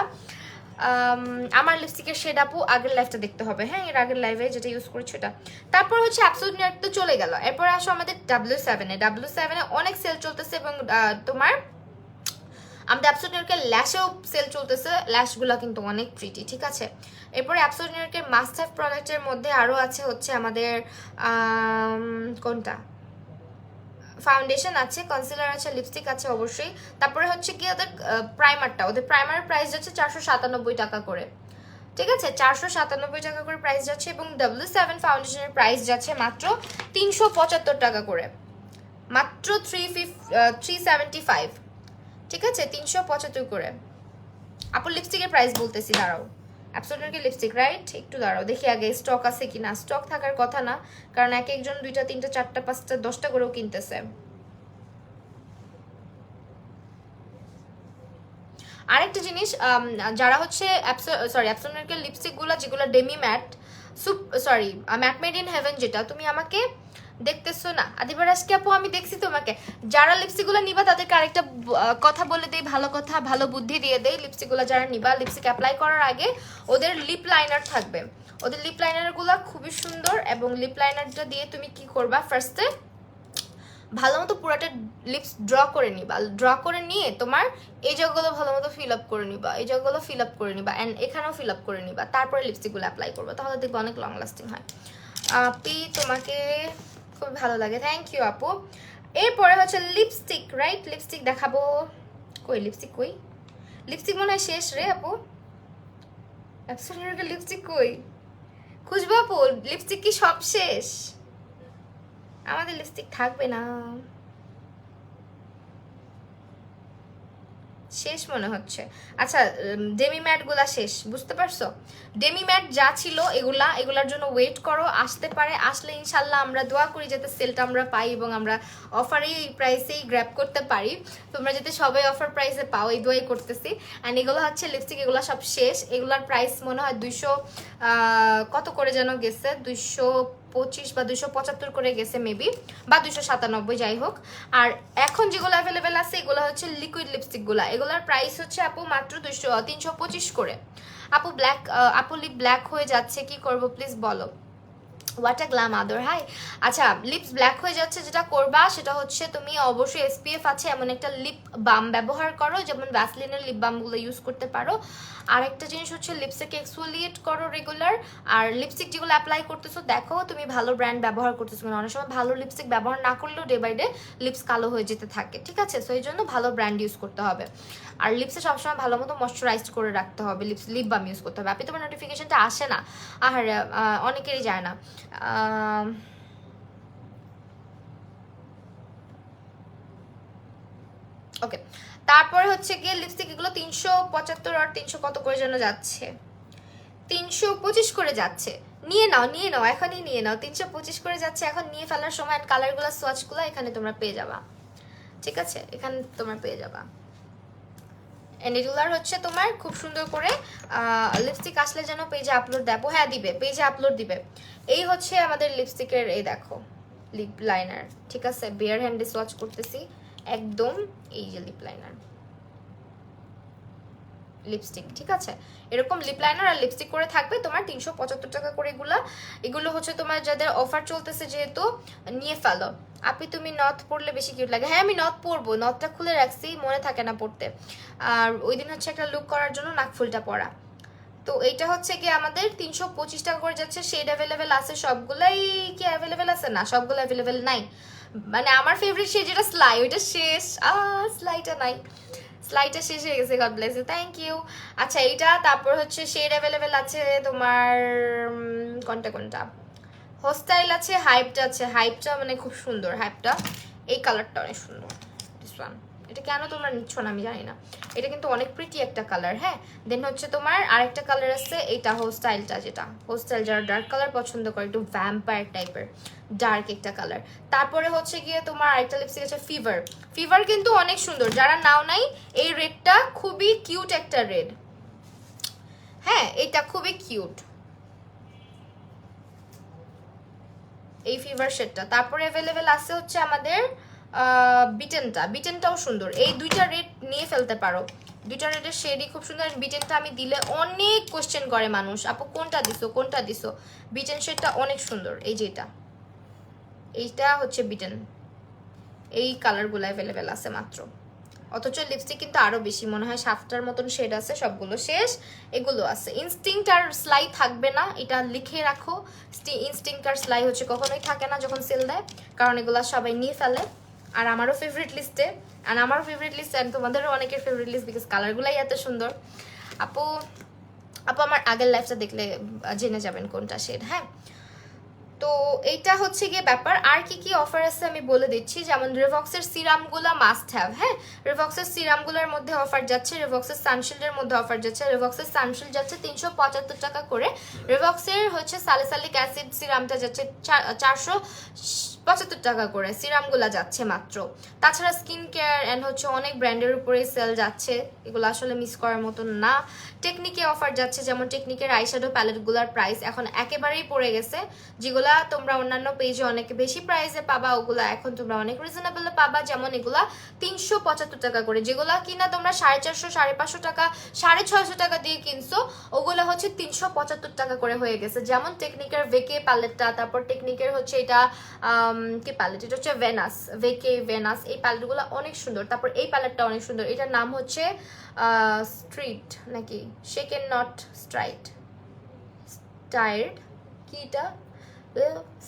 Speaker 1: আমার লিপস্টিকের শেড আপু আগের লাইভটা দেখতে হবে। হ্যাঁ, এর আগের লাইভে যেটা ইউজ করেছি ওটা। তারপর হচ্ছে অ্যাবসোলিউট নিউড তো চলে গেল, এরপর আসো আমাদের W7 এ অনেক সেল চলতেছে, এবং তোমার আমাদের অ্যাবসোলিউট নিউডের ল্যাশেও সেল চলতেছে, ল্যাশগুলো কিন্তু অনেক প্রিটি, ঠিক আছে? এরপরে অ্যাবসোলিউট নিউডের মাস্ট হ্যাভ প্রোডাক্টের মধ্যে আরও আছে হচ্ছে আমাদের কোনটা, ফাউন্ডেশন আছে, কনসিলার আছে, লিপস্টিক আছে অবশ্যই। তারপরে হচ্ছে কি ওদের প্রাইমারটা, ওদের প্রাইমারের প্রাইস যাচ্ছে 497 টাকা করে, ঠিক আছে? 497 টাকা করে প্রাইস যাচ্ছে, এবং W7 ফাউন্ডেশনের প্রাইস যাচ্ছে মাত্র 375 টাকা করে, মাত্র 375, ঠিক আছে? 375 করে। আপু লিপস্টিকের প্রাইস বলতেছি, দাঁড়াও, অ্যাবসোলিউটলি লিপস্টিক, রাইট? একটু দাঁড়াও, দেখি আগে স্টক আছে কিনা। স্টক থাকার কথা না, কারণ এক একজন 2টা 3টা 4টা 5টা 10টা করেও কিনতেছে। আরেকটা জিনিস, যারা হচ্ছে অ্যাবসোলিউটলি লিপস্টিকগুলো যেগুলো demi matte matte made in heaven, যেটা তুমি আমাকে দেখতেছো না আদিবার আজকে আপু, আমি দেখছি তোমাকে। যারা লিপস্টিকগুলো নিবা তাদেরকে আরেকটা কথা বলে দেই, ভালো কথা, ভালো বুদ্ধি দিয়ে দেই। লিপস্টিকগুলো যারা নিবা, লিপস্টিক অ্যাপ্লাই করার আগে ওদের লিপ লাইনার থাকবে, ওদের লিপ লাইনারগুলো খুবই সুন্দর, এবং লিপ লাইনারটা দিয়ে তুমি কি করবা, ফার্স্টে ভালো মতো পুরাটা লিপস ড্র করে নিবা, ড্র করে নিয়ে তোমার এই জায়গাগুলো ভালো মতো ফিল আপ করে নিবা, এই জায়গাগুলো ফিল আপ করে নিবা, অ্যান্ড এখানেও ফিল আপ করে নিবা, তারপরে লিপস্টিকগুলো অ্যাপ্লাই করবা, তাহলে দেখবো অনেক লং লাস্টিং হয়। আপি তোমাকে খুব ভালো লাগে, থ্যাংক ইউ আপু। এরপরে হচ্ছে লিপস্টিক, রাইট? লিপস্টিক দেখাবো, কই লিপস্টিক, কই লিপস্টিক, মনে হয় শেষ রে আপু, অ্যাবসোলিউটলি লিপস্টিক কই খুঁজবো আপু? লিপস্টিক কি সব শেষ? আমাদের লিপস্টিক থাকবে না, শেষ মনে হচ্ছে। আচ্ছা, ডেমি ম্যাটগুলা শেষ, বুঝতে পারছো? ডেমি ম্যাট যা ছিল এগুলার জন্য ওয়েট করো, আসতে পারে, আসলে ইনশাল্লাহ আমরা দোয়া করি যাতে সেলটা আমরা পাই এবং আমরা অফারেই প্রাইসেই গ্র্যাব করতে পারি, তোমরা যাতে সবাই অফার প্রাইসে পাও, এই দোয়াই করতেছি। অ্যান্ড এগুলো হচ্ছে লিপস্টিক, এগুলো সব শেষ। এগুলার প্রাইস মনে হয় 200 কত করে যেন গেছে, 225 বা 275 করে গেছে মেবি, বা 297, যাই হোক। আর এখন যেগুলো অ্যাভেলেবেল আছে এগুলো হচ্ছে লিকুইড লিপস্টিকগুলো, এগুলোর প্রাইস হচ্ছে আপু মাত্র 325 করে। আপু লিপ ব্ল্যাক হয়ে যাচ্ছে, কি করব প্লিজ বলো? হোয়াট আ গ্ল্যাম আদর, হাই। আচ্ছা, লিপস ব্ল্যাক হয়ে যাচ্ছে, যেটা করবা সেটা হচ্ছে তুমি অবশ্যই এসপিএফ আছে এমন একটা লিপ বাম ব্যবহার করো, যেমন ভ্যাসলিনের লিপ বামগুলো ইউজ করতে পারো। আর একটা জিনিস হচ্ছে লিপস্টিক এক্সফোলিয়েট করো রেগুলার। আর লিপস্টিক যেগুলো অ্যাপ্লাই করতেছো দেখো তুমি ভালো ব্র্যান্ড ব্যবহার করতেছো, মানে অনেক সময় ভালো লিপস্টিক ব্যবহার না করলেও ডে বাই ডে লিপস কালো হয়ে যেতে থাকে, ঠিক আছে? সো এই জন্য ভালো ব্র্যান্ড ইউজ করতে হবে। আর লিপসে সবসময় ভালো মতো ময়শ্চারাইজ করে রাখতে হবে, লিপ বাম ইউজ করতে হবে। আপনি তোমার নোটিফিকেশনটা আসে না, আর অনেকেরই যায় না। ওকে, তারপরে হচ্ছে গিয়ে লিপস্টিক এগুলো 375 আর 300 কত করে যেন যাচ্ছে, 325 করে যাচ্ছে। নিয়ে নাও, নিয়ে নাও, এখনই নিয়ে নাও, 325 করে যাচ্ছে এখন, নিয়ে ফেলার সময়। কালারগুলো সোয়াচগুলো এখানে তোমরা পেয়ে যাবা, ঠিক আছে? এখানে তোমরা পেয়ে যাবা। এন্ড এগুলার হচ্ছে তোমার খুব সুন্দর করে লিপস্টিক আসলে যেন পেজে আপলোড দেবো, হ্যাঁ দিবে, পেজে আপলোড দিবে। এই হচ্ছে আমাদের লিপস্টিকের, এই দেখো লিপ লাইনার, ঠিক আছে? বেয়ার হ্যান্ডে সোয়াচ করতেছি একদম, এই যে লিপ লাইনার লিপস্টিক, ঠিক আছে? এরকম লিপ লাইনার আর লিপস্টিক করে থাকবে তোমার 375 টাকা করে। এগুলো হচ্ছে তোমার যাদের অফার চলতেছে, যেহেতু নিয়ে ফেলো। আপনি তুমি নথ পরলে বেশি কিউট লাগে। হ্যাঁ আমি নথ পরবো, নথটা খুলে রাখছি, মনে থাকে না পড়তে। আর ওই দিন হচ্ছে একটা লুক করার জন্য নাকফুলটা পরা। তো এইটা হচ্ছে কি আমাদের 325 টাকা করে যাচ্ছে। শেড অ্যাভেলেবেল আছে, সবগুলাই কি অ্যাভেলেবেল আছে? না, সবগুলো অ্যাভেলেবেল নাই। মানে আমার ফেভারিট শেড যেটা স্লাই, ওইটা শেষ। স্লাইটা নাই, স্লাইডটা শেষ হয়ে গেছে, God bless you, thank you. আচ্ছা এইটা, তারপর হচ্ছে শেড অ্যাভেলেবেল আছে তোমার কোনটা কোনটা, হোস্টাইল আছে, হাইপটা আছে। হাইপটা মানে খুব সুন্দর, হাইপটা এই কালারটা অনেক সুন্দর, দিস ওয়ান। এটা কেন তোমরা নিচ্ছ না আমি জানি না, এটা কিন্তু অনেক প্রিটি একটা কালার। হ্যাঁ, দেন হচ্ছে তোমার আরেকটা কালার আছে, এইটা হোস্টাইলটা, যেটা হোস্টাইল যারা ডার্ক কালার পছন্দ করে, একটু ভ্যাম্পায়ার টাইপের ডার্ক একটা কালার। তারপরে হচ্ছে গিয়ে তোমার আরেকটা লিপস্টিক আছে ফিভার। ফিভার কিন্তু অনেক সুন্দর, যারা নাও নাই, এই রেডটা খুবই কিউট একটা রেড। হ্যাঁ এটা খুবই কিউট, এই ফিভার শেডটা। তারপরে অ্যাভেলেবেল আছে হচ্ছে আমাদের বিটেনটাও সুন্দর। এই দুইটা রেড নিয়ে ফেলতে পারো, দুইটা রেডের শেডই খুব সুন্দর। বিটেনটা আমি দিলে অনেক কোশ্চেন করে মানুষ, আপু কোনটা দিছো কোনটা দিছো। বিটেন শেডটা অনেক সুন্দর, এই যে এইটা হচ্ছে বিটেন। এই কালারগুলো অ্যাভেলেবেল আছে মাত্র, অথচ লিপস্টিক কিন্তু আরো বেশি, মনে হয় 7টার মতন শেড আছে, সবগুলো শেষ। এগুলো আছে। ইনস্টিংক্ট আর স্লাই থাকবে না, এটা লিখে রাখো। ইনস্টিংক্ট আর স্লাই হচ্ছে কখনোই থাকে না যখন সেল দেয়, কারণ এগুলো সবাই নিয়ে ফেলে। আর আমারও ফেভারিট লিস্টে, আর আমারও ফেভারিট লিস্ট, অ্যান্ড তোমাদেরও অনেকের ফেভারিট লিস্ট, বিকজ কালারগুলাই এত সুন্দর। আপু আপু আমার আগের লাইফটা দেখলে জেনে যাবেন কোনটা শেড। হ্যাঁ, তো এইটা হচ্ছে গিয়ে ব্যাপার। আর কি কি অফার আছে আমি বলে দিচ্ছি, যেমন রেভক্সের সিরামগুলো মাস্ট হ্যাভ। হ্যাঁ, রেভক্সের সিরামগুলোর মধ্যে অফার যাচ্ছে, রেভক্সের সানশিল্ডের মধ্যে অফার যাচ্ছে। রেভক্সের সানশিল্ড যাচ্ছে 375 টাকা করে, রেভক্সের হচ্ছে স্যালিসাইলিক অ্যাসিড সিরামটা যাচ্ছে 475 টাকা করে, সিরামগুলো যাচ্ছে মাত্র। তাছাড়া স্কিন কেয়ার অ্যান্ড হচ্ছে অনেক ব্র্যান্ডের উপরেই সেল যাচ্ছে, এগুলো আসলে মিস করার মতন না। টেকনিকে অফার যাচ্ছে, যেমন টেকনিকের আইশ্যাডো প্যালেটগুলোর প্রাইস এখন একেবারেই পড়ে গেছে। যেগুলা তোমরা অন্যান্য পেজে অনেক বেশি প্রাইসে পাবা, ওগুলা এখন তোমরা অনেক রিজনেবল পাবা। যেমন এগুলা 375 টাকা করে, যেগুলা কিনা তোমরা 450 550 টাকা 650 টাকা দিয়ে কিনছো, ওগুলা হচ্ছে 375 টাকা করে হয়ে গেছে। যেমন টেকনিকের ভেকে প্যালেটটা, তারপর টেকনিকের হচ্ছে এটা কি প্যালেট, এটা হচ্ছে ভেনাস, ভেকে ভেনাস, এই প্যালেটগুলো অনেক সুন্দর। তারপর এই প্যালেটটা অনেক সুন্দর, এটার নাম হচ্ছে স্ট্রিট নাকি শেকেন নট স্ট্রাইট টায়ার্ড, কি এটা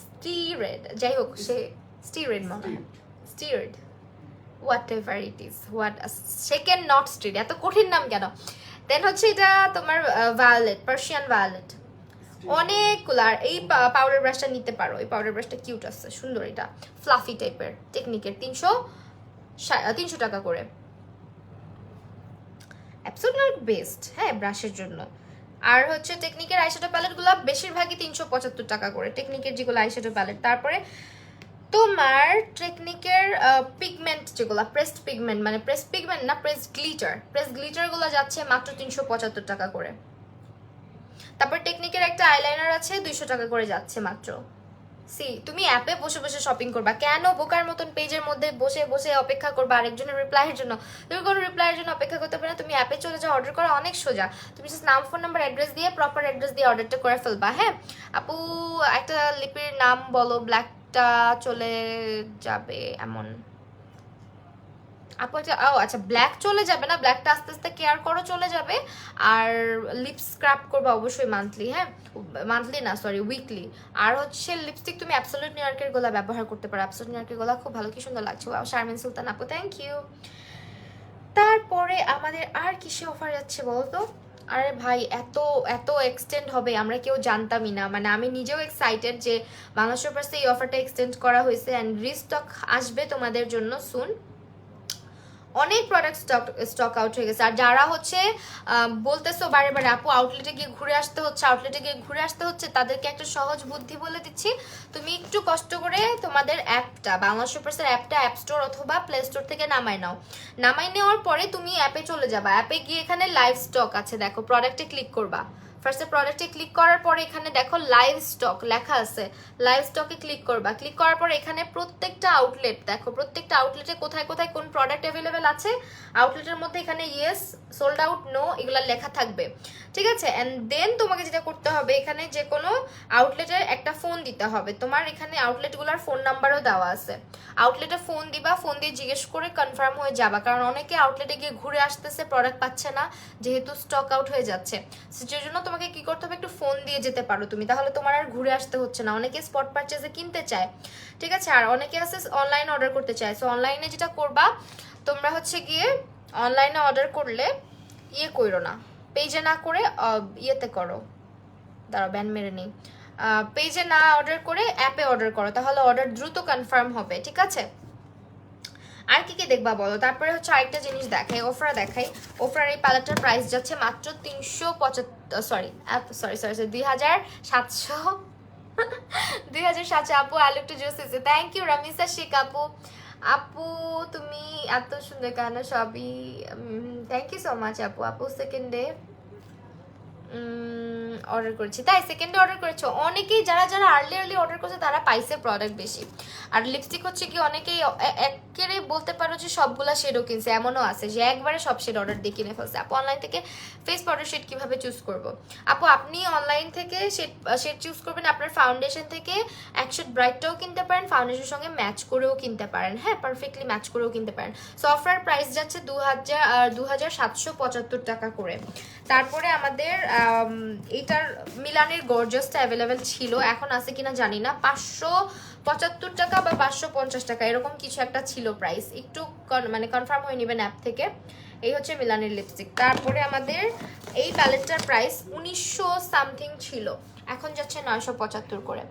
Speaker 1: স্টিরেড, যাই হোক সে স্টিরেড মনে হয়, stirred whatever it is, what shaken not street, এত কঠিন নাম কেন। দেন হচ্ছে এটা তোমার ভায়োলেট, পার্সিয়ান ভায়োলেট, অনেকগুলো। আর এই পাউডার ব্রাশটা নিতে পারো, এই পাউডার ব্রাশটা কিউট আছে, সুন্দর, এটা ফ্লাফি টাইপের, টেকনিকের 300 টাকা করে। অ্যাবসোলিউটলি বেস্ট, হ্যাঁ ব্রাশের জন্য। আর হচ্ছে টেকনিকের আইশ্যাডো প্যালেটগুলো বেশিরভাগই 375 টাকা করে, টেকনিকের যেগুলো আইশ্যাডো প্যালেট। তারপরে তোমার টেকনিকের পিগমেন্ট যেগুলো, প্রেসড পিগমেন্ট, মানে প্রেসড পিগমেন্ট না, প্রেসড গ্লিটারগুলো যাচ্ছে মাত্র 375 টাকা করে। তারপর টেকনিকের একটা আইলাইনার আছে 200 টাকা করে যাচ্ছে মাত্র। সি তুমি অ্যাপে বসে বসে শপিং করবা কেন? বোকার মতন পেজের মধ্যে বসে বসে অপেক্ষা করবা আরেকজনের রিপ্লাইয়ের জন্য? তুমি কোনো রিপ্লাইয়ের জন্য অপেক্ষা করতে পারো না, তুমি অ্যাপে চলে যাও, অর্ডার করা অনেক সোজা। তুমি জাস্ট নাম, ফোন নাম্বার, অ্যাড্রেস দিয়ে, প্রপার অ্যাড্রেস দিয়ে অর্ডারটা করে ফেলবা। হ্যাঁ আপু, একটা লিপির নাম বলো, ব্ল্যাকটা চলে যাবে এমন। আপু আচ্ছা, ও আচ্ছা, ব্ল্যাক চলে যাবে না, ব্ল্যাকটা আস্তে আস্তে কেয়ার করো, চলে যাবে। আর লিপস স্ক্রাব করবে অবশ্যই মান্থলি, হ্যাঁ মান্থলি না সরি উইকলি। আর হচ্ছে লিপস্টিক তুমি অ্যাবসলিউট নিউইয়র্কের গোলা ব্যবহার করতে পারো, অ্যাবসলিউট নিউইয়র্কের গোলা খুব ভালো, কি সুন্দর লাগছে। শারমিন সুলতান আপু থ্যাংক ইউ। তারপরে আমাদের আর কিসে অফার যাচ্ছে বলতো? আরে ভাই এত এত এক্সটেন্ড হবে আমরা কেউ জানতামই না, মানে আমি নিজেও এক্সাইটেড যে বাংলা শপার্সে এই অফারটা এক্সটেন্ড করা হয়েছে অ্যান্ড রিস্টক আসবে তোমাদের জন্য সুন। অনেক প্রোডাক্ট স্টক আউট হয়ে গেছে। আর যারা হচ্ছে বলতেছো বারে বারে আপু আউটলেটে গিয়ে ঘুরে আসতে হচ্ছে, আউটলেটে গিয়ে ঘুরে আসতে হচ্ছে, তাদেরকে একটা সহজ বুদ্ধি বলে দিচ্ছি। তুমি একটু কষ্ট করে তোমাদের অ্যাপটা, বাংলা শপার্সের অ্যাপটা অ্যাপ স্টোর অথবা প্লে স্টোর থেকে নামাই নাও। নামাই নেওয়ার পরে তুমি অ্যাপে চলে যাবা, অ্যাপে গিয়ে এখানে লাইভ স্টক আছে দেখো, প্রোডাক্টে ক্লিক করবা। ফার্স্টে প্রোডাক্টে ক্লিক করার পরে এখানে দেখো লাইভ স্টক লেখা আছে, লাইভ স্টকে ক্লিক করবা। ক্লিক করার পরে এখানে প্রত্যেকটা আউটলেট দেখো, প্রত্যেকটা আউটলেটে কোথায় কোথায় কোন প্রোডাক্ট অ্যাভেলেবেল আছে, আউটলেটের মধ্যে এখানে ইয়েস, সোল্ড আউট, নো, এগুলো লেখা থাকবে, ঠিক আছে। অ্যান্ড দেন তোমাকে যেটা করতে হবে, এখানে যে কোনো আউটলেটের একটা ফোন দিতে হবে। তোমার এখানে আউটলেটগুলোর ফোন নাম্বারও দেওয়া আছে, আউটলেটে ফোন দিবা, ফোন দিয়ে জিজ্ঞেস করে কনফার্ম হয়ে যাবা। কারণ অনেকে আউটলেটে গিয়ে ঘুরে আসতেছে, প্রোডাক্ট পাচ্ছে না যেহেতু স্টক আউট হয়ে যাচ্ছে। সেই জন্য তোমাকে কি করতে হবে, একটু ফোন দিয়ে যেতে পারো তুমি, তাহলে তোমার আর ঘুরে আসতে হচ্ছে না। অনেকে স্পট পারচেজে কিনতে চায়, ঠিক আছে, আর অনেকে আছে অনলাইনে অর্ডার করতে চায়। সো অনলাইনে যেটা করবা তোমরা হচ্ছে গিয়ে, অনলাইনে অর্ডার করলে ইয়ে করো না, পেজে না করে ইয়েতে করো, দাঁড়াও ব্যান মেরে নেই, পেজে না অর্ডার করে অ্যাপে অর্ডার করো, তাহলে অর্ডার দ্রুত কনফার্ম হবে, ঠিক আছে। আর কি কি দেখবা বলো? তারপরে হচ্ছে আরেকটা জিনিস দেখাই, ওফরা দেখাই। ওফরার এই প্যালেটটার প্রাইস যাচ্ছে মাত্র 375, সরি সরি সরি সরি 2700 2700। আপু আলু একটু জুস হয়েছে, থ্যাংক ইউ রামিসা শেখ আপু। আপু তুমি এত সুন্দর কেন সবই, থ্যাংক ইউ সো মাচ আপু। আপু সেকেন্ডে অর্ডার করেছি, তাই সেকেন্ডে অর্ডার করেছো। অনেকেই যারা যারা আর্লি আর্লি অর্ডার করছে তারা পাইছে প্রোডাক্ট বেশি। আর লিপস্টিক হচ্ছে কি অনেকেই একেবারে বলতে পারো যে সবগুলা শেডও কিনছে, এমনও আছে যে একবারে সব শেড অর্ডার দিয়ে কিনে ফেলছে। আপু অনলাইন থেকে ফেস পাউডার শেড কিভাবে চুজ করব? আপু আপনি অনলাইন থেকে শেড চুজ করবেন, আপনার ফাউন্ডেশন থেকে এক শেড ব্রাইটটাও কিনতে পারেন, ফাউন্ডেশনের সঙ্গে ম্যাচ করেও কিনতে পারেন, হ্যাঁ পারফেক্টলি ম্যাচ করেও কিনতে পারেন। সো অফার প্রাইস যাচ্ছে 2775 টাকা করে। তারপরে আমাদের এইটার মিলানের গর্জাসটা অ্যাভেলেবেল ছিল, এখন আছে কিনা জানি না, 575 টাকা বা 550 টাকা এরকম কিছু একটা ছিল প্রাইস, একটু মানে কনফার্ম হয়ে নেবেন অ্যাপ থেকে। এই হচ্ছে মিলানের লিপস্টিক। তারপরে আমাদের এই প্যালেটটার প্রাইস 1900 সামথিং ছিল, এখন যাচ্ছে 975 করে।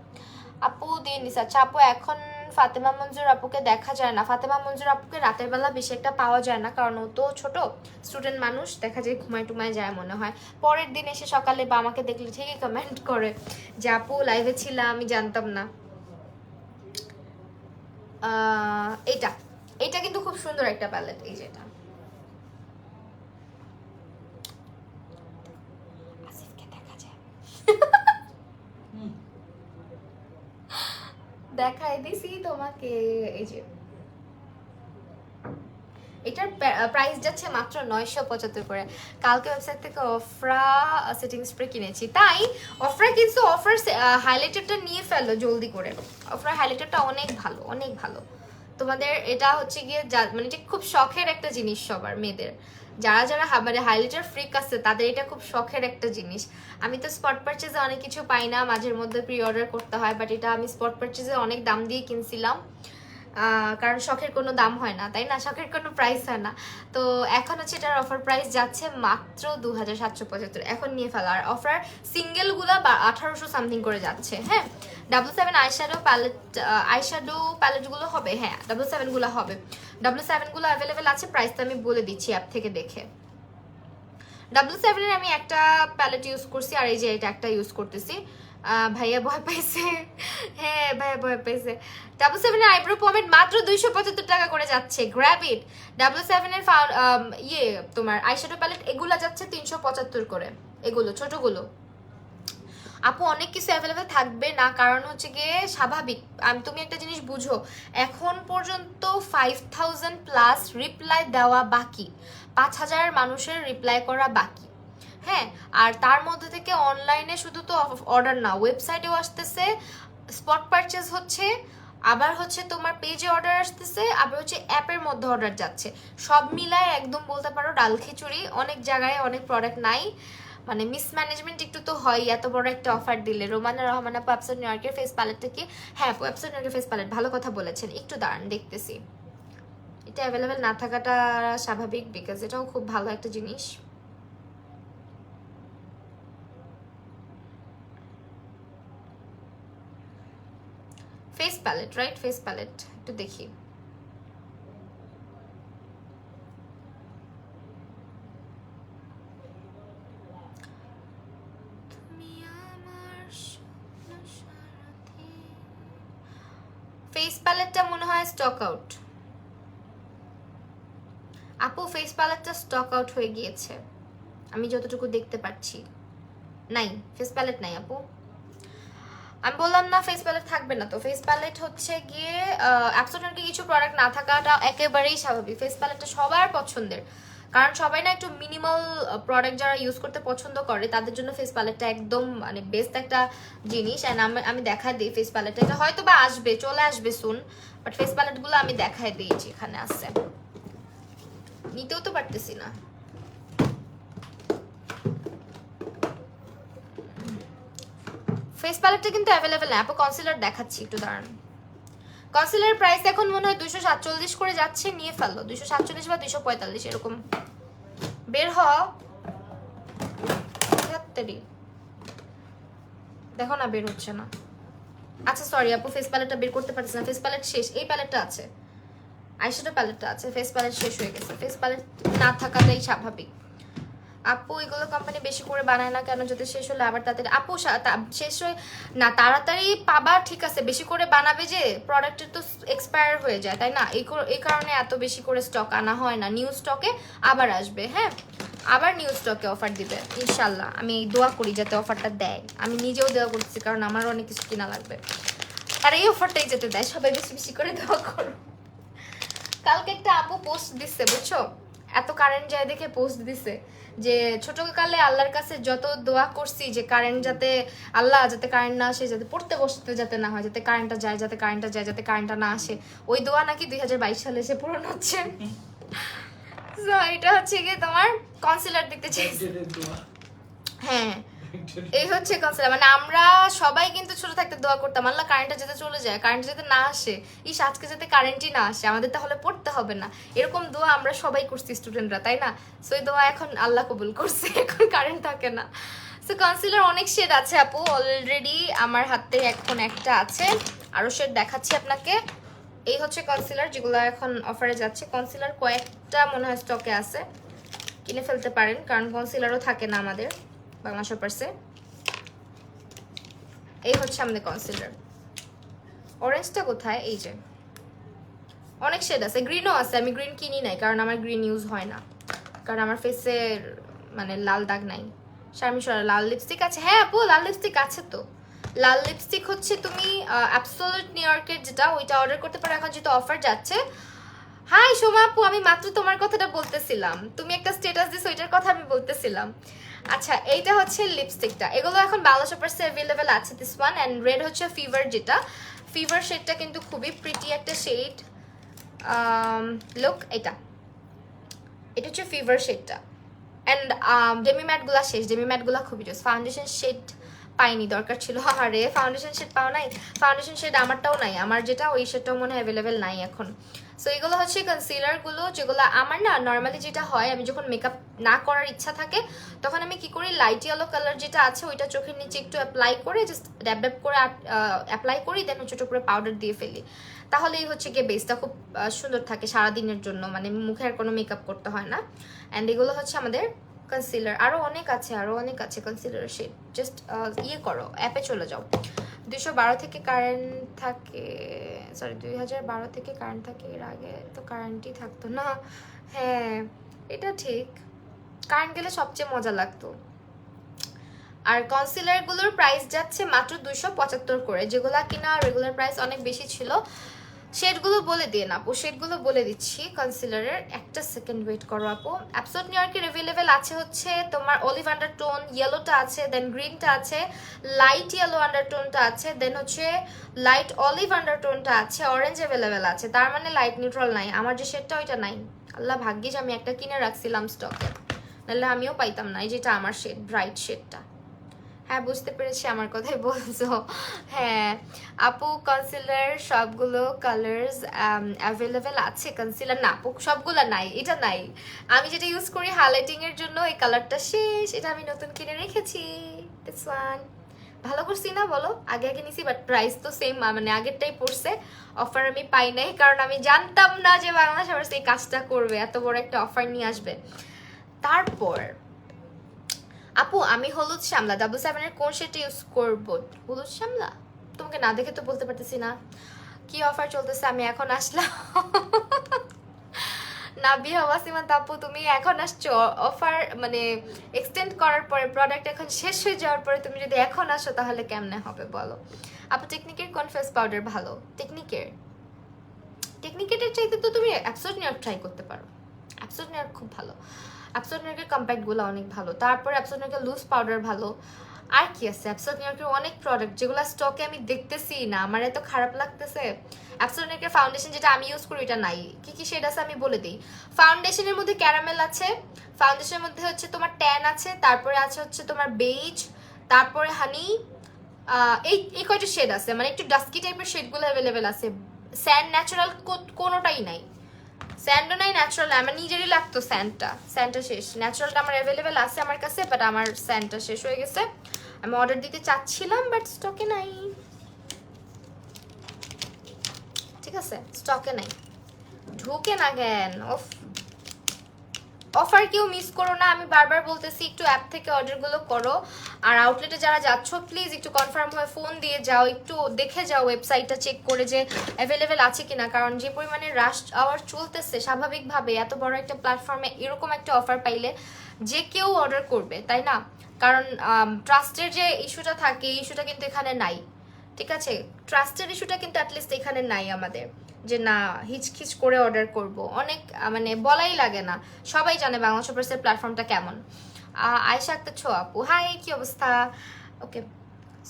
Speaker 1: আপু দিয়ে নিস। আচ্ছা আপু এখন ফাতেমা মঞ্জুর আপুকে দেখা যায় না, ফাতেমা মঞ্জুর আপুকে রাতের বেলা বেশি একটা পাওয়া যায় না, কারণ ও তো ছোট স্টুডেন্ট মানুষ, দেখা যায় ঘুমায় টুমায় যায় মনে হয়। পরের দিন এসে সকালে বা আমাকে দেখলে ঠিকই কমেন্ট করে যে আপু লাইভে ছিলাম, আমি জানতাম না। এটা এটা কিন্তু খুব সুন্দর একটা প্যালেট, এই যেটা আসিফকে দেখা যায় দেখাই দিছি তোমাকে, এই যে এটার প্রাইস যাচ্ছে মাত্র 975 করে। কালকে ওয়েবসাইট থেকে অফরা সেটিং স্প্রে কিনেছি, তাই অফরা কিন্তু অফার হাইলাইটারটা নিয়ে ফেলো জলদি করে, অফরা হাইলাইটারটা অনেক ভালো, অনেক ভালো। তোমাদের এটা হচ্ছে গিয়ে মানে এটা খুব শখের একটা জিনিস সবার মেয়েদের, যারা যারা মানে হাইলাইটার ফ্রিক আছে তাদের এটা খুব শখের একটা জিনিস। আমি তো স্পট পারচেজে অনেক কিছু পাই না, মাঝের মধ্যে প্রি অর্ডার করতে হয়, বাট এটা আমি স্পট পারচেজে অনেক দাম দিয়ে কিনছিলাম, কারণ শখের কোনো দাম হয় না, তাই না, শখের কোনো প্রাইস হয় না। তো এখন হচ্ছে এটার অফার প্রাইস যাচ্ছে মাত্র 2775, এখন নিয়ে ফেলো। আর অফার সিঙ্গেলগুলা 1800 সামথিং করে যাচ্ছে, হ্যাঁ। W7 আইশ্যাডো প্যালেটগুলো হবে, হ্যাঁ W7 গুলো হবে, W7 গুলো অ্যাভেলেবেল আছে, প্রাইসটা আমি বলে দিচ্ছি অ্যাপ থেকে দেখে। W7 এর আমি একটা প্যালেট ইউজ করছি, আর এই যে এটা একটা ইউজ করতেছি। ভাইয়া ভয় পাইছে, হ্যাঁ ভাইয়া ভয় পাইছে। W7 এর আইব্রো পমেড মাত্র 275 টাকা করে যাচ্ছে, গ্র্যাব ইট। W7 এর ইয়ে তোমার আইশ্যাডো প্যালেট এগুলা যাচ্ছে 375 করে, এগুলো ছোটগুলো। আপু অনেক কিছু অ্যাভেলেবেল থাকবে না, কারণ হচ্ছে গিয়ে স্বাভাবিক। তুমি একটা জিনিস বুঝো, এখন পর্যন্ত 5000 প্লাস রিপ্লাই দেওয়া বাকি, 5000 মানুষের রিপ্লাই করা বাকি। হ্যাঁ, আর তার মধ্যে থেকে অনলাইনে শুধু তো অর্ডার না, ওয়েবসাইটেও আসতেছে, স্পট পারচেজ হচ্ছে, আবার হচ্ছে তোমার পেজে অর্ডার আসতেছে, আবার হচ্ছে অ্যাপের মধ্যে অর্ডার যাচ্ছে। সব মিলায় একদম বলতে পারো ডাল খিচুড়ি। অনেক জায়গায় অনেক প্রোডাক্ট নাই, মানে মিসম্যানেজমেন্ট একটু তো হয়। এত বড় একটা অফার দিলে। রোমানা রহমান আপু অ্যাবসোলিউট নিউ ইয়র্কের ফেস প্যালেটটা কি? হ্যাঁ আপু অ্যাবসোলিউট নিউ ইয়র্কের ফেস প্যালেট, ভালো কথা বলেছেন। একটু দাঁড়ান দেখতেছি। এটা অ্যাভেলেবেল না থাকাটা স্বাভাবিক, বিকজ এটাও খুব ভালো একটা জিনিস। Face palette, right? Face palette একটু দেখি। ফেস প্যালেটটা মনে হয় স্টক আউট আপু, ফেস প্যালেটটা স্টক আউট হয়ে গিয়েছে আমি যতটুকু দেখতে পাচ্ছি। নাই, ফেস প্যালেট নাই আপু। আমি বললাম না ফেস প্যালেট থাকবে না, তো ফেস প্যালেট হচ্ছে গিয়ে অ্যাবসোলিউটলি কিছু প্রোডাক্ট না থাকাটা একেবারেই স্বাভাবিক। ফেস প্যালেটটা সবার পছন্দের, কারণ সবাই না একটু মিনিমাল প্রোডাক্ট যারা ইউজ করতে পছন্দ করে তাদের জন্য ফেস প্যালেটটা একদম মানে বেস্ট একটা জিনিস। অ্যান্ড আমি দেখাই দিই ফেস প্যালেটটা, এটা হয়তো বা আসবে, চলে আসবে সুন, বাট ফেস প্যালেটগুলো আমি দেখাই দিয়েছি, এখানে আছে, নিতেও তো পারতেছি না। ফেস প্যালেটটা কিন্তু অ্যাভেলেবেল না আপু। কনসিলার দেখাচ্ছি, একটু দাঁড়ান। কনসিলার প্রাইস এখন মনে হয় 247 করে যাচ্ছে, নিয়ে ফেললো 247 বা 245 এরকম। বের হ, দেখো না বের হচ্ছে না। আচ্ছা সরি আপু, ফেস প্যালেটটা বের করতে পারছি না। ফেস প্যালেট শেষ, এই প্যালেটটা আছে, আইশ্যাডো প্যালেটটা আছে, ফেস প্যালেট শেষ হয়ে গেছে। ফেস প্যালেট না থাকাটাই স্বাভাবিক আপু। এগুলো কোম্পানি বেশি করে বানায় না কেন? যদি শেষ হলে আবার তাদের আপু শেষ হয়ে না তাড়াতাড়ি পাবা, ঠিক আছে, বেশি করে বানাবে যে প্রোডাক্টের তো এক্সপায়ার হয়ে যায়, তাই না? এই কারণে এত বেশি করে স্টক আনা হয় না। নিউ স্টকে আবার আসবে, হ্যাঁ আবার নিউ স্টকে অফার দিবে ইনশাল্লাহ। আমি দোয়া করি যাতে অফারটা দেয়, আমি নিজেও দোয়া করছি, কারণ আমারও অনেক কিছু কিনা লাগবে। আর এই অফারটাই যাতে দেয়, সবাই বেশি বেশি করে দোয়া করো। কালকে একটা আপু পোস্ট দিচ্ছে বুঝছো, এত কারেন্ট যায় দেখে পোস্ট দিছে যে ছোটকালে আল্লাহর কাছে যত দোয়া করছি যে কারেন্ট যাতে, আল্লাহ যাতে কারেন্ট না আসে, যাতে পড়তে বসতে যাতে না হয়, যাতে কারেন্টটা যায়, যাতে কারেন্টটা যায়, যাতে কারেন্টটা না আসে, ওই দোয়া নাকি 2022 সালে এসে পূরণ হচ্ছে। এটা হচ্ছে কি তোমার কনসিলার দেখতে চাইছি। হ্যাঁ এই হচ্ছে কনসেপ্ট। মানে আমরা সবাই কিন্তু ছোট থাকতে দোয়া করতাম আল্লাহ কারেন্টটা যাতে চলে যায়, কারেন্ট যাতে না আসে, ইস আজকে যাতে কারেন্টই না আসে, আমাদের তাহলে পড়তে হবে না। এরকম দোয়া আমরা সবাই করছি স্টুডেন্টরা, তাই না? সো এই দোয়া এখন আল্লাহ কবুল করছে, এখন কারেন্ট থাকে না। সো কনসিলার অনেক শেড আছে আপু, অলরেডি আমার হাতে এখন একটা আছে, আরো শেড দেখাচ্ছি আপনাকে। এই হচ্ছে কনসিলার যেগুলো এখন অফারে যাচ্ছে। কনসিলার কয়েকটা মনে হয় স্টকে আছে, কিনে ফেলতে পারেন, কারণ কনসিলারও থাকে না আমাদের বাংলা শপার্সে। এই হচ্ছে আমাদের কনসিলার। অরেঞ্জটা কোথায়? এই যে অনেক শেড আছে, গ্রিনও আছে। আমি গ্রিন কিনি নাই, কারণ আমার গ্রিন ইউজ হয় না, কারণ আমার ফেসের মানে লাল দাগ নাই। শারমিশরা লাল লিপস্টিক আছে? হ্যাঁ আপু লাল লিপস্টিক আছে তো। লাল লিপস্টিক হচ্ছে তুমি অ্যাবসোলিউট নিউ ইয়র্কের যেটা, ওইটা অর্ডার করতে পারো এখন যেহেতু অফার যাচ্ছে। হাই সোমা আপু, আমি মাত্র তোমার কথাটা বলতেছিলাম, তুমি একটা স্ট্যাটাস দিছো, ওইটার কথা আমি বলতেছিলাম। আচ্ছা এইটা হচ্ছে লিপস্টিকটা, এগুলো এখন বাংলা শপার্সে অ্যাভেলেবেল আছে। দিস ওয়ান অ্যান্ড রেড হচ্ছে ফিভার, যেটা ফিভার শেডটা কিন্তু খুবই প্রিটি একটা শেড। লুক এটা হচ্ছে ফিভার শেডটা। অ্যান্ড ডেমি ম্যাটগুলা শেষ, ডেমি ম্যাটগুলা খুবই জোস। ফাউন্ডেশন শেড পাইনি, দরকার ছিল। আরে ফাউন্ডেশন শেড পাও নাই? ফাউন্ডেশন শেড আমারটাও নাই, আমার যেটা ওই শেডটাও মনে হয় অ্যাভেলেবেল নাই এখন। সো এগুলো হচ্ছে কনসিলারগুলো, যেগুলো আমার না নর্মালি যেটা হয়, আমি যখন মেকআপ না করার ইচ্ছা থাকে তখন আমি কি করি, লাইট ইয়েলো কালার যেটা আছে ওইটা চোখের নিচে একটু অ্যাপ্লাই করে, জাস্ট ড্যাব ড্যাব করে অ্যাপ্লাই করি, দেন ছোট করে পাউডার দিয়ে ফেলি। তাহলেই হচ্ছে গিয়ে বেসটা খুব সুন্দর থাকে সারাদিনের জন্য, মানে মুখে আর কোনো মেকআপ করতে হয় না। অ্যান্ড এগুলো হচ্ছে আমাদের কনসিলার। আরও অনেক আছে কনসিলার শেড। জাস্ট ইয়ে করো, অ্যাপে চলে যাও। 212 থেকে কারেন্ট থাকে, সরি 2012 থেকে কারেন্ট থাকে, এর আগে তো কারেন্টই থাকতো না। হ্যাঁ এটা ঠিক, কারেন্ট গেলে সবচেয়ে মজা লাগতো। আর কনসিলারগুলোর প্রাইস যাচ্ছে মাত্র 275 করে, যেগুলো কিনা রেগুলার প্রাইস অনেক বেশি ছিল। শেডগুলো বলে দিয়ে না আপু, শেডগুলো বলে দিচ্ছি কনসিলারের। একটা সেকেন্ড ওয়েট করো আপু। অ্যাবসোলিউট নিউ ইয়র্কের অ্যাভেলেবেল আছে হচ্ছে তোমার অলিভ আন্ডারটোন, ইয়েলোটা আছে, দেন গ্রিনটা আছে, লাইট ইয়েলো আন্ডারটোনটা আছে, দেন হচ্ছে লাইট অলিভ আন্ডারটোনটা আছে, অরেঞ্জ অ্যাভেলেবেল আছে। তার মানে লাইট নিউট্রাল নাই। আমার যে শেডটা ওইটা নাই। আল্লাহ ভাগ্যিস আমি একটা কিনে রাখছিলাম স্টকে, নাহলে আমিও পাইতাম না। এই যেটা আমার শেড, ব্রাইট শেডটা। হ্যাঁ বুঝতে পেরেছি, আমার কথাই বলছো। হ্যাঁ আপু কনসিলার সবগুলো কালার্স অ্যাভেলেবেল আছে। কনসিলার না আপু সবগুলো নাই, এটা নাই। আমি যেটা ইউজ করি হাইলাইটিং এর জন্য, এই কালারটা শেষ, এটা আমি নতুন কিনে রেখেছি। দিস ওয়ান ভালো করছি না বলো? আগে আগে নিছি, বাট প্রাইস তো সেম, মানে আগেরটাই পড়ছে। অফার আমি পাই নাই, কারণ আমি জানতাম না যে বাংলাদেশ আবার এই কাজটা করবে, এত বড় একটা অফার নিয়ে আসবে। তারপর আপু আমি হলুদ শ্যামলা 77 এর কোন শেডটা ইউজ করব? হলুদ শ্যামলা তোমাকে না দেখে তো বলতে পারতেছি না কি অফার চলতেছে। আমি এখন আসলাম। নাবিয়া ওয়াসিমা আপু তুমি এখন আসছো, অফার মানে এক্সটেন্ড করার পরে প্রোডাক্ট এখন শেষ হয়ে যাওয়ার পরে তুমি যদি এখন আসো তাহলে কেমনে হবে বলো? আপু টেকনিকের কোন ফেস পাউডার ভালো? টেকনিকের চাইতে তো তুমি অ্যাবসোলিউট নিউ ইয়র্ক ট্রাই করতে পারো। অ্যাবসোলিউট নিউ ইয়র্ক খুব ভালো। অ্যাবসোলিউট নিউ ইয়র্কের কম্প্যাক্টগুলো অনেক ভালো। তারপর অ্যাবসোলিউট নিউ ইয়র্কের লুজ পাউডার ভালো। আর কি আছে অ্যাবসোলিউট নিউ ইয়র্কের অনেক প্রোডাক্ট যেগুলো স্টকে আমি দেখতেছি না, আমার এত খারাপ লাগতেছে। অ্যাবসোলিউট নিউ ইয়র্কের ফাউন্ডেশন যেটা আমি ইউজ করি এটা নাই। কি কি শেড আছে আমি বলে দিই। ফাউন্ডেশনের মধ্যে ক্যারামেল আছে, ফাউন্ডেশনের মধ্যে হচ্ছে তোমার ট্যান আছে, তারপরে আছে হচ্ছে তোমার বেজ, তারপরে হানি, এই কয়টা শেড আছে, মানে একটু ডাস্কি টাইপের শেডগুলো অ্যাভেলেবেল আছে। স্যান্ড ন্যাচারাল কোনোটাই নাই, স্যান্ডও নাই, ন্যাচারাল আমার নিজেরই লাগতো স্যান্ডটা শেষ। ন্যাচারালটা আমার অ্যাভেলেবেল আছে আমার কাছে, বাট আমার স্যান্ডটা শেষ হয়ে গেছে। আমি অর্ডার দিতে চাচ্ছিলাম বাট স্টকে নাই। ঠিক আছে স্টকে নাই, ঢুকে না কেন? অফার কেউ মিস করো না, আমি বারবার বলতেছি একটু অ্যাপ থেকে অর্ডারগুলো করো। আর আউটলেটে যারা যাচ্ছ প্লিজ একটু কনফার্ম হয়ে ফোন দিয়ে যাও, একটু দেখে যাও ওয়েবসাইটটা চেক করে যে অ্যাভেলেবেল আছে কিনা। কারণ যে পরিমাণে রাশ আওয়ার চলতেছে, স্বাভাবিকভাবে এত বড় একটা প্ল্যাটফর্মে এরকম একটা অফার পাইলে যে কেউ অর্ডার করবে, তাই না? কারণ ট্রাস্টের যে ইস্যুটা থাকে, এই ইস্যুটা কিন্তু এখানে নাই। ঠিক আছে, ট্রাস্টের ইস্যুটা কিন্তু অ্যাটলিস্ট এখানে নাই আমাদের, যে না হিচকিচ করে অর্ডার করব। অনেক মানে বলাই লাগে না, সবাই জানে বাংলা শপার্সের প্ল্যাটফর্মটা কেমন। আয়েশা আক্তার ছো আপু, হাই কি অবস্থা? ওকে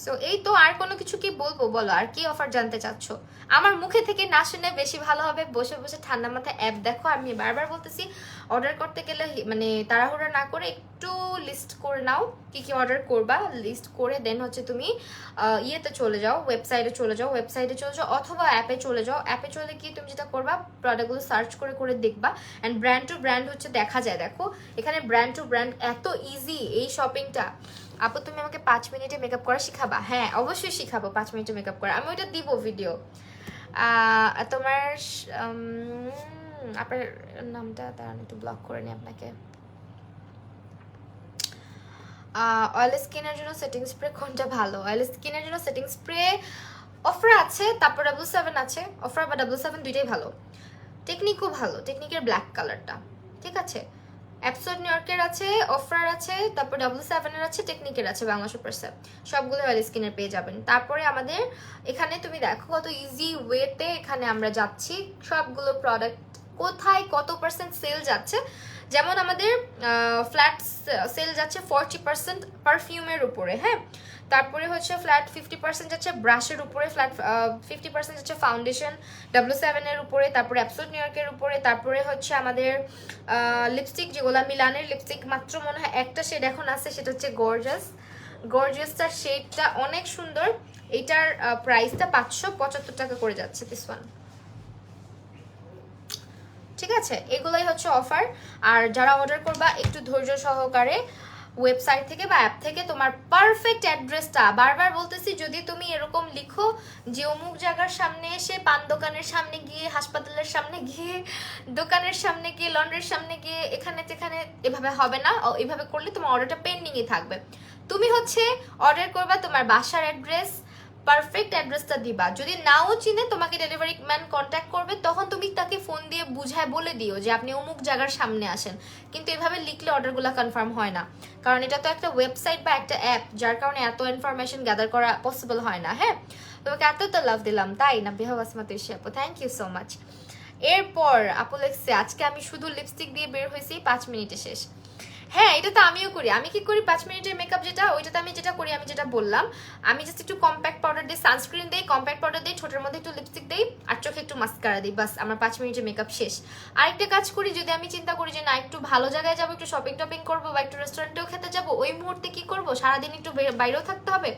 Speaker 1: সো এই তো, আর কোনো কিছু কি বলবো বলো? আর কি অফার জানতে চাচ্ছ? আমার মুখে থেকে না শুনে বেশি ভালো হবে বসে বসে ঠান্ডা মাথায় অ্যাপ দেখো। আমি বারবার বলতেছি অর্ডার করতে গেলে মানে তাড়াহুড়া না করে একটু লিস্ট করে নাও কি কি অর্ডার করবা। লিস্ট করে দেন হচ্ছে তুমি ইয়েতে চলে যাও, ওয়েবসাইটে চলে যাও, অথবা অ্যাপে চলে যাও। অ্যাপে চলে গিয়ে তুমি যেটা করবা প্রোডাক্টগুলো সার্চ করে করে দেখবা, অ্যান্ড ব্র্যান্ড টু ব্র্যান্ড হচ্ছে দেখা যায়। দেখো এখানে ব্র্যান্ড টু ব্র্যান্ড এত ইজি এই শপিংটা। আপু তুমি আমাকে 5 মিনিটে মেকআপ করা শিখাবা? হ্যাঁ অবশ্যই শিখাবো 5 মিনিটে মেকআপ করা, আমি ওইটা দিব ভিডিও। তোমার আপনার নামটা দাঁড়ান একটু ব্লক করে নি আপনাকে। অয়েল স্কিনের জন্য সেটিং স্প্রে কোনটা ভালো? অয়েল স্কিনের জন্য সেটিং স্প্রে অফার আছে, তারপর W7 আছে। অফার বা W7 দুইটাই ভালো। টেকনিকও ভালো, টেকনিকের ব্ল্যাক কালারটা। ঠিক আছে, অ্যাবসোলিউট নিউ ইয়র্কের আছে, অফার আছে, তারপর W7 এর আছে, টেকনিকের আছে, বাংলা সুপারসে সবগুলো অয়েল স্কিনের পেয়ে যাবেন। তারপরে আমাদের এখানে তুমি দেখো কত ইজি ওয়েতে এখানে আমরা যাচ্ছি, সবগুলো প্রোডাক্ট কোথায় কত % সেল যাচ্ছে। যেমন আমাদের ফ্ল্যাট সেল যাচ্ছে 40% পারফিউমের উপরে, হ্যাঁ। তারপরে হচ্ছে ফ্ল্যাট 50% যাচ্ছে ব্রাশের উপরে, ফ্ল্যাট 50% যাচ্ছে ফাউন্ডেশন W7 এর উপরে, তারপরে অ্যাবসোলিউট নিউ ইয়র্কের উপরে। তারপরে হচ্ছে আমাদের লিপস্টিক, যেগুলো মিলানের লিপস্টিক, মাত্র মনে হয় একটা শেড এখন আছে, সেটা হচ্ছে গর্জিয়াসটার শেডটা অনেক সুন্দর। এইটার প্রাইসটা 575 টাকা করে যাচ্ছে দিস ওয়ান। ঠিক আছে, এগুলাই হচ্ছে অফার। আর যারা অর্ডার করবা একটু ধৈর্য সহকারে ওয়েবসাইট থেকে বা অ্যাপ থেকে তোমার পারফেক্ট অ্যাড্রেসটা, বারবার বলতেছি, যদি তুমি এরকম লিখো যে অমুক জায়গার সামনে এসে, পান দোকানের সামনে গিয়ে, হাসপাতালের সামনে গিয়ে, দোকানের সামনে গিয়ে, লন্ড্রির সামনে গিয়ে, এখানে যেখানে, এভাবে হবে না। এভাবে করলে তোমার অর্ডারটা পেন্ডিংয়ে থাকবে। তুমি হচ্ছে অর্ডার করবা তোমার বাসার অ্যাড্রেস, পারফেক্ট অ্যাড্রেসটা দিবা। যদি নাও চিনে তোমাকে ডেলিভারি ম্যান কন্ট্যাক্ট করবে, তখন তুমি তাকে ফোন দিয়ে বুঝায় বলে দিও যে আপনি অমুক জায়গার সামনে আসেন। কিন্তু এভাবে লিখলে অর্ডারগুলো কনফার্ম হয় না, কারণ এটা তো একটা ওয়েবসাইট বা একটা অ্যাপ, যার কারণে এত ইনফরমেশন গ্যাদার করা পসিবল হয় না। হ্যাঁ, তোমাকে এত তো লাভ দিলাম, তাই না বিহাব আসমাত ঐশী আপু, থ্যাংক ইউ সো মাচ। এরপর আপু লেখছে আজকে আমি শুধু লিপস্টিক দিয়ে বের হয়েছি, 5 মিনিটে শেষ। হ্যাঁ, এটা তো আমিও করি। আমি কি করি, 5 মিনিটের মেকআপ যেটা, ওইটাতে আমি যেটা করি, আমি যেটা বললাম, আমি জাস্ট একটু কম্প্যাক্ট পাউডার দিই, সানস্ক্রিন দিই, কম্প্যাক্ট পাউডার দিই, ঠোঁটের মধ্যে একটু লিপস্টিক দিই, আর চোখে একটু মাস্কারা দিই, বাস আমার 5 মিনিটের মেকআপ শেষ। আরেকটা কাজ করি, যদি আমি চিন্তা করি যে না একটু ভালো জায়গায় যাবো, একটু শপিং টপিং করবো বা একটু রেস্টুরেন্টেও খেতে যাবো, ওই মুহূর্তে কি করবো, সারাদিন একটু বাইরেও থাকতে হবে,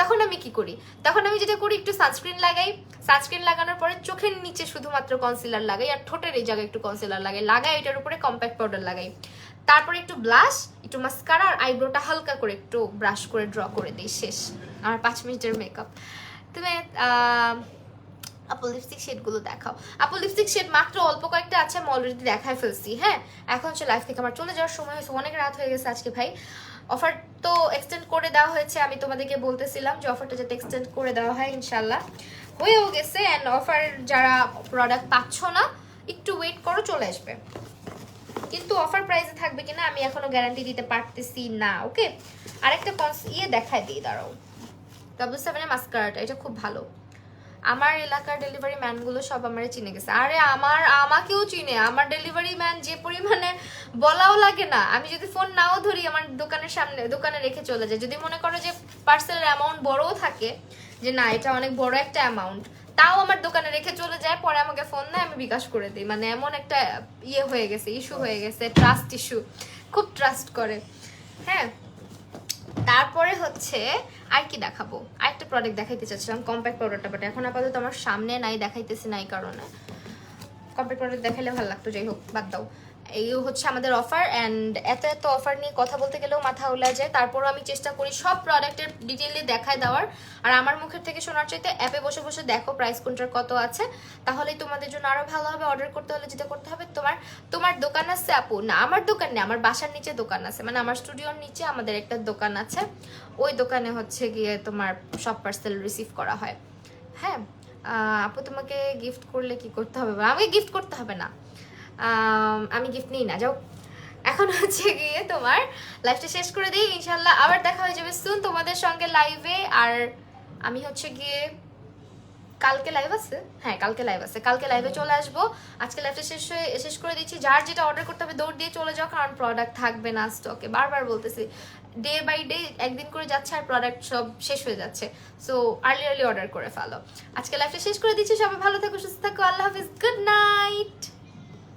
Speaker 1: তখন আমি কি করি, তখন আমি যেটা করি একটু সানস্ক্রিন লাগাই, সানস্ক্রিন লাগানোর পরে চোখের নিচে শুধুমাত্র কনসিলার লাগাই, আর ঠোঁটের এই জায়গায় একটু কনসিলার লাগাই, এটার উপরে কম্প্যাক্ট পাউডার লাগাই, তারপরে একটু ব্লাশ, একটু মাস্কারা, আর আইব্রোটা হালকা করে একটু ব্রাশ করে ড্র করে দিই, শেষ আমার 5 মিনিটের মেকআপ। তুমি আপু লিপস্টিক শেডগুলো দেখাও। আপু লিপস্টিক শেড মাত্র অল্প কয়েকটা আছে, আমি অলরেডি দেখায় ফেলছি। হ্যাঁ, এখন হচ্ছে লাইফ থেকে আমার চলে যাওয়ার সময় হয়েছে, অনেক রাত হয়ে গেছে আজকে ভাই। অফার তো এক্সটেন্ড করে দেওয়া হয়েছে, আমি তোমাদেরকে বলতেছিলাম যে অফারটা যাতে এক্সটেন্ড করে দেওয়া হয়, ইনশাল্লাহ হয়েও গেছে। অ্যান্ড অফার যারা প্রোডাক্ট পাচ্ছ না, একটু ওয়েট করো, চলে আসবে, কিন্তু অফার প্রাইসে থাকবে কিনা আমি এখনো গ্যারান্টি দিতে পারতেছি না। ওকে, আরেকটা দেখায় দিই, দাঁড়াও। W7 মাস্কারাটা, এটা খুব ভালো। আমার এলাকার ডেলিভারি ম্যানগুলো সব আমারে চিনে গেছে। আরে আমাকেও চিনে, আমার ডেলিভারি ম্যান যে পরিমাণে বলাও লাগে না, আমি যদি ফোন নাও ধরি আমার দোকানের সামনে দোকানে রেখে চলে যায়। যদি মনে করো যে পার্সেলের অ্যামাউন্ট বড়ও থাকে, যে না এটা অনেক বড় একটা অ্যামাউন্ট, তাও আমার দোকানে রেখে চলে যায়, পরে আমাকে ফোন দেয়, আমি বিকাশ করে দিই। মানে এমন একটা হয়ে গেছে, ইস্যু হয়ে গেছে, ট্রাস্ট ইস্যু, খুব ট্রাস্ট করে। হ্যাঁ, তারপরে হচ্ছে আর কি দেখাবো, আরেকটা প্রোডাক্ট দেখাইতে চাচ্ছিলাম, কম্প্যাক্ট পাউডারটা, বাট এখন আপাতত আমার সামনে নাই, দেখাইতেছি না, এই কারণে। কম্প্যাক্ট পাউডার দেখাইলে ভালো লাগতো, যাই হোক বাদ দাও। এই হচ্ছে আমাদের অফার, অ্যান্ড এত অফার নিয়ে কথা বলতে গেলেও মাথা উলা যায়। তারপরও আমি চেষ্টা করি সব প্রোডাক্টের ডিটেইলে দেখায় দেওয়ার, আর আমার মুখের থেকে শোনার চাইতে অ্যাপে বসে বসে দেখো প্রাইস কোনটার কত আছে, তাহলেই তোমাদের জন্য আরো ভালো হবে। অর্ডার করতে হলে যেটা করতে হবে, তোমার দোকান আছে আপু, না আমার দোকান নেই, আমার বাসার নিচে দোকান আছে, মানে আমার স্টুডিওর নিচে আমাদের একটা দোকান আছে, ওই দোকানে হচ্ছে গিয়ে তোমার সব পার্সেল রিসিভ করা হয়। হ্যাঁ আপু, তোমাকে গিফট করলে কি করতে হবে? আমাকে গিফট করতে হবে না, আমি গিফট নিই না, যাও। এখন হচ্ছে গিয়ে তোমার লাইভটা শেষ করে দিই, ইনশাল্লাহ আবার দেখা হয়ে যাবে সুন তোমাদের সঙ্গে লাইভে। আর আমি হচ্ছে গিয়ে কালকে লাইভ আছে, হ্যাঁ কালকে লাইভ আছে, কালকে লাইভে চলে আসবো। আজকে লাইভটা শেষ করে দিচ্ছি। যার যেটা অর্ডার করতে হবে দৌড় দিয়ে চলে যাও, কারণ প্রোডাক্ট থাকবে না স্টকে, বারবার বলতেছি, ডে বাই ডে একদিন করে যাচ্ছে আর প্রোডাক্ট সব শেষ হয়ে যাচ্ছে। সো আর্লি অর্ডার করে ফেলো। আজকে লাইভটা শেষ করে দিচ্ছি, সবাই ভালো থাকো, সুস্থ থাকো, আল্লাহ হাফিজ, গুড নাইট।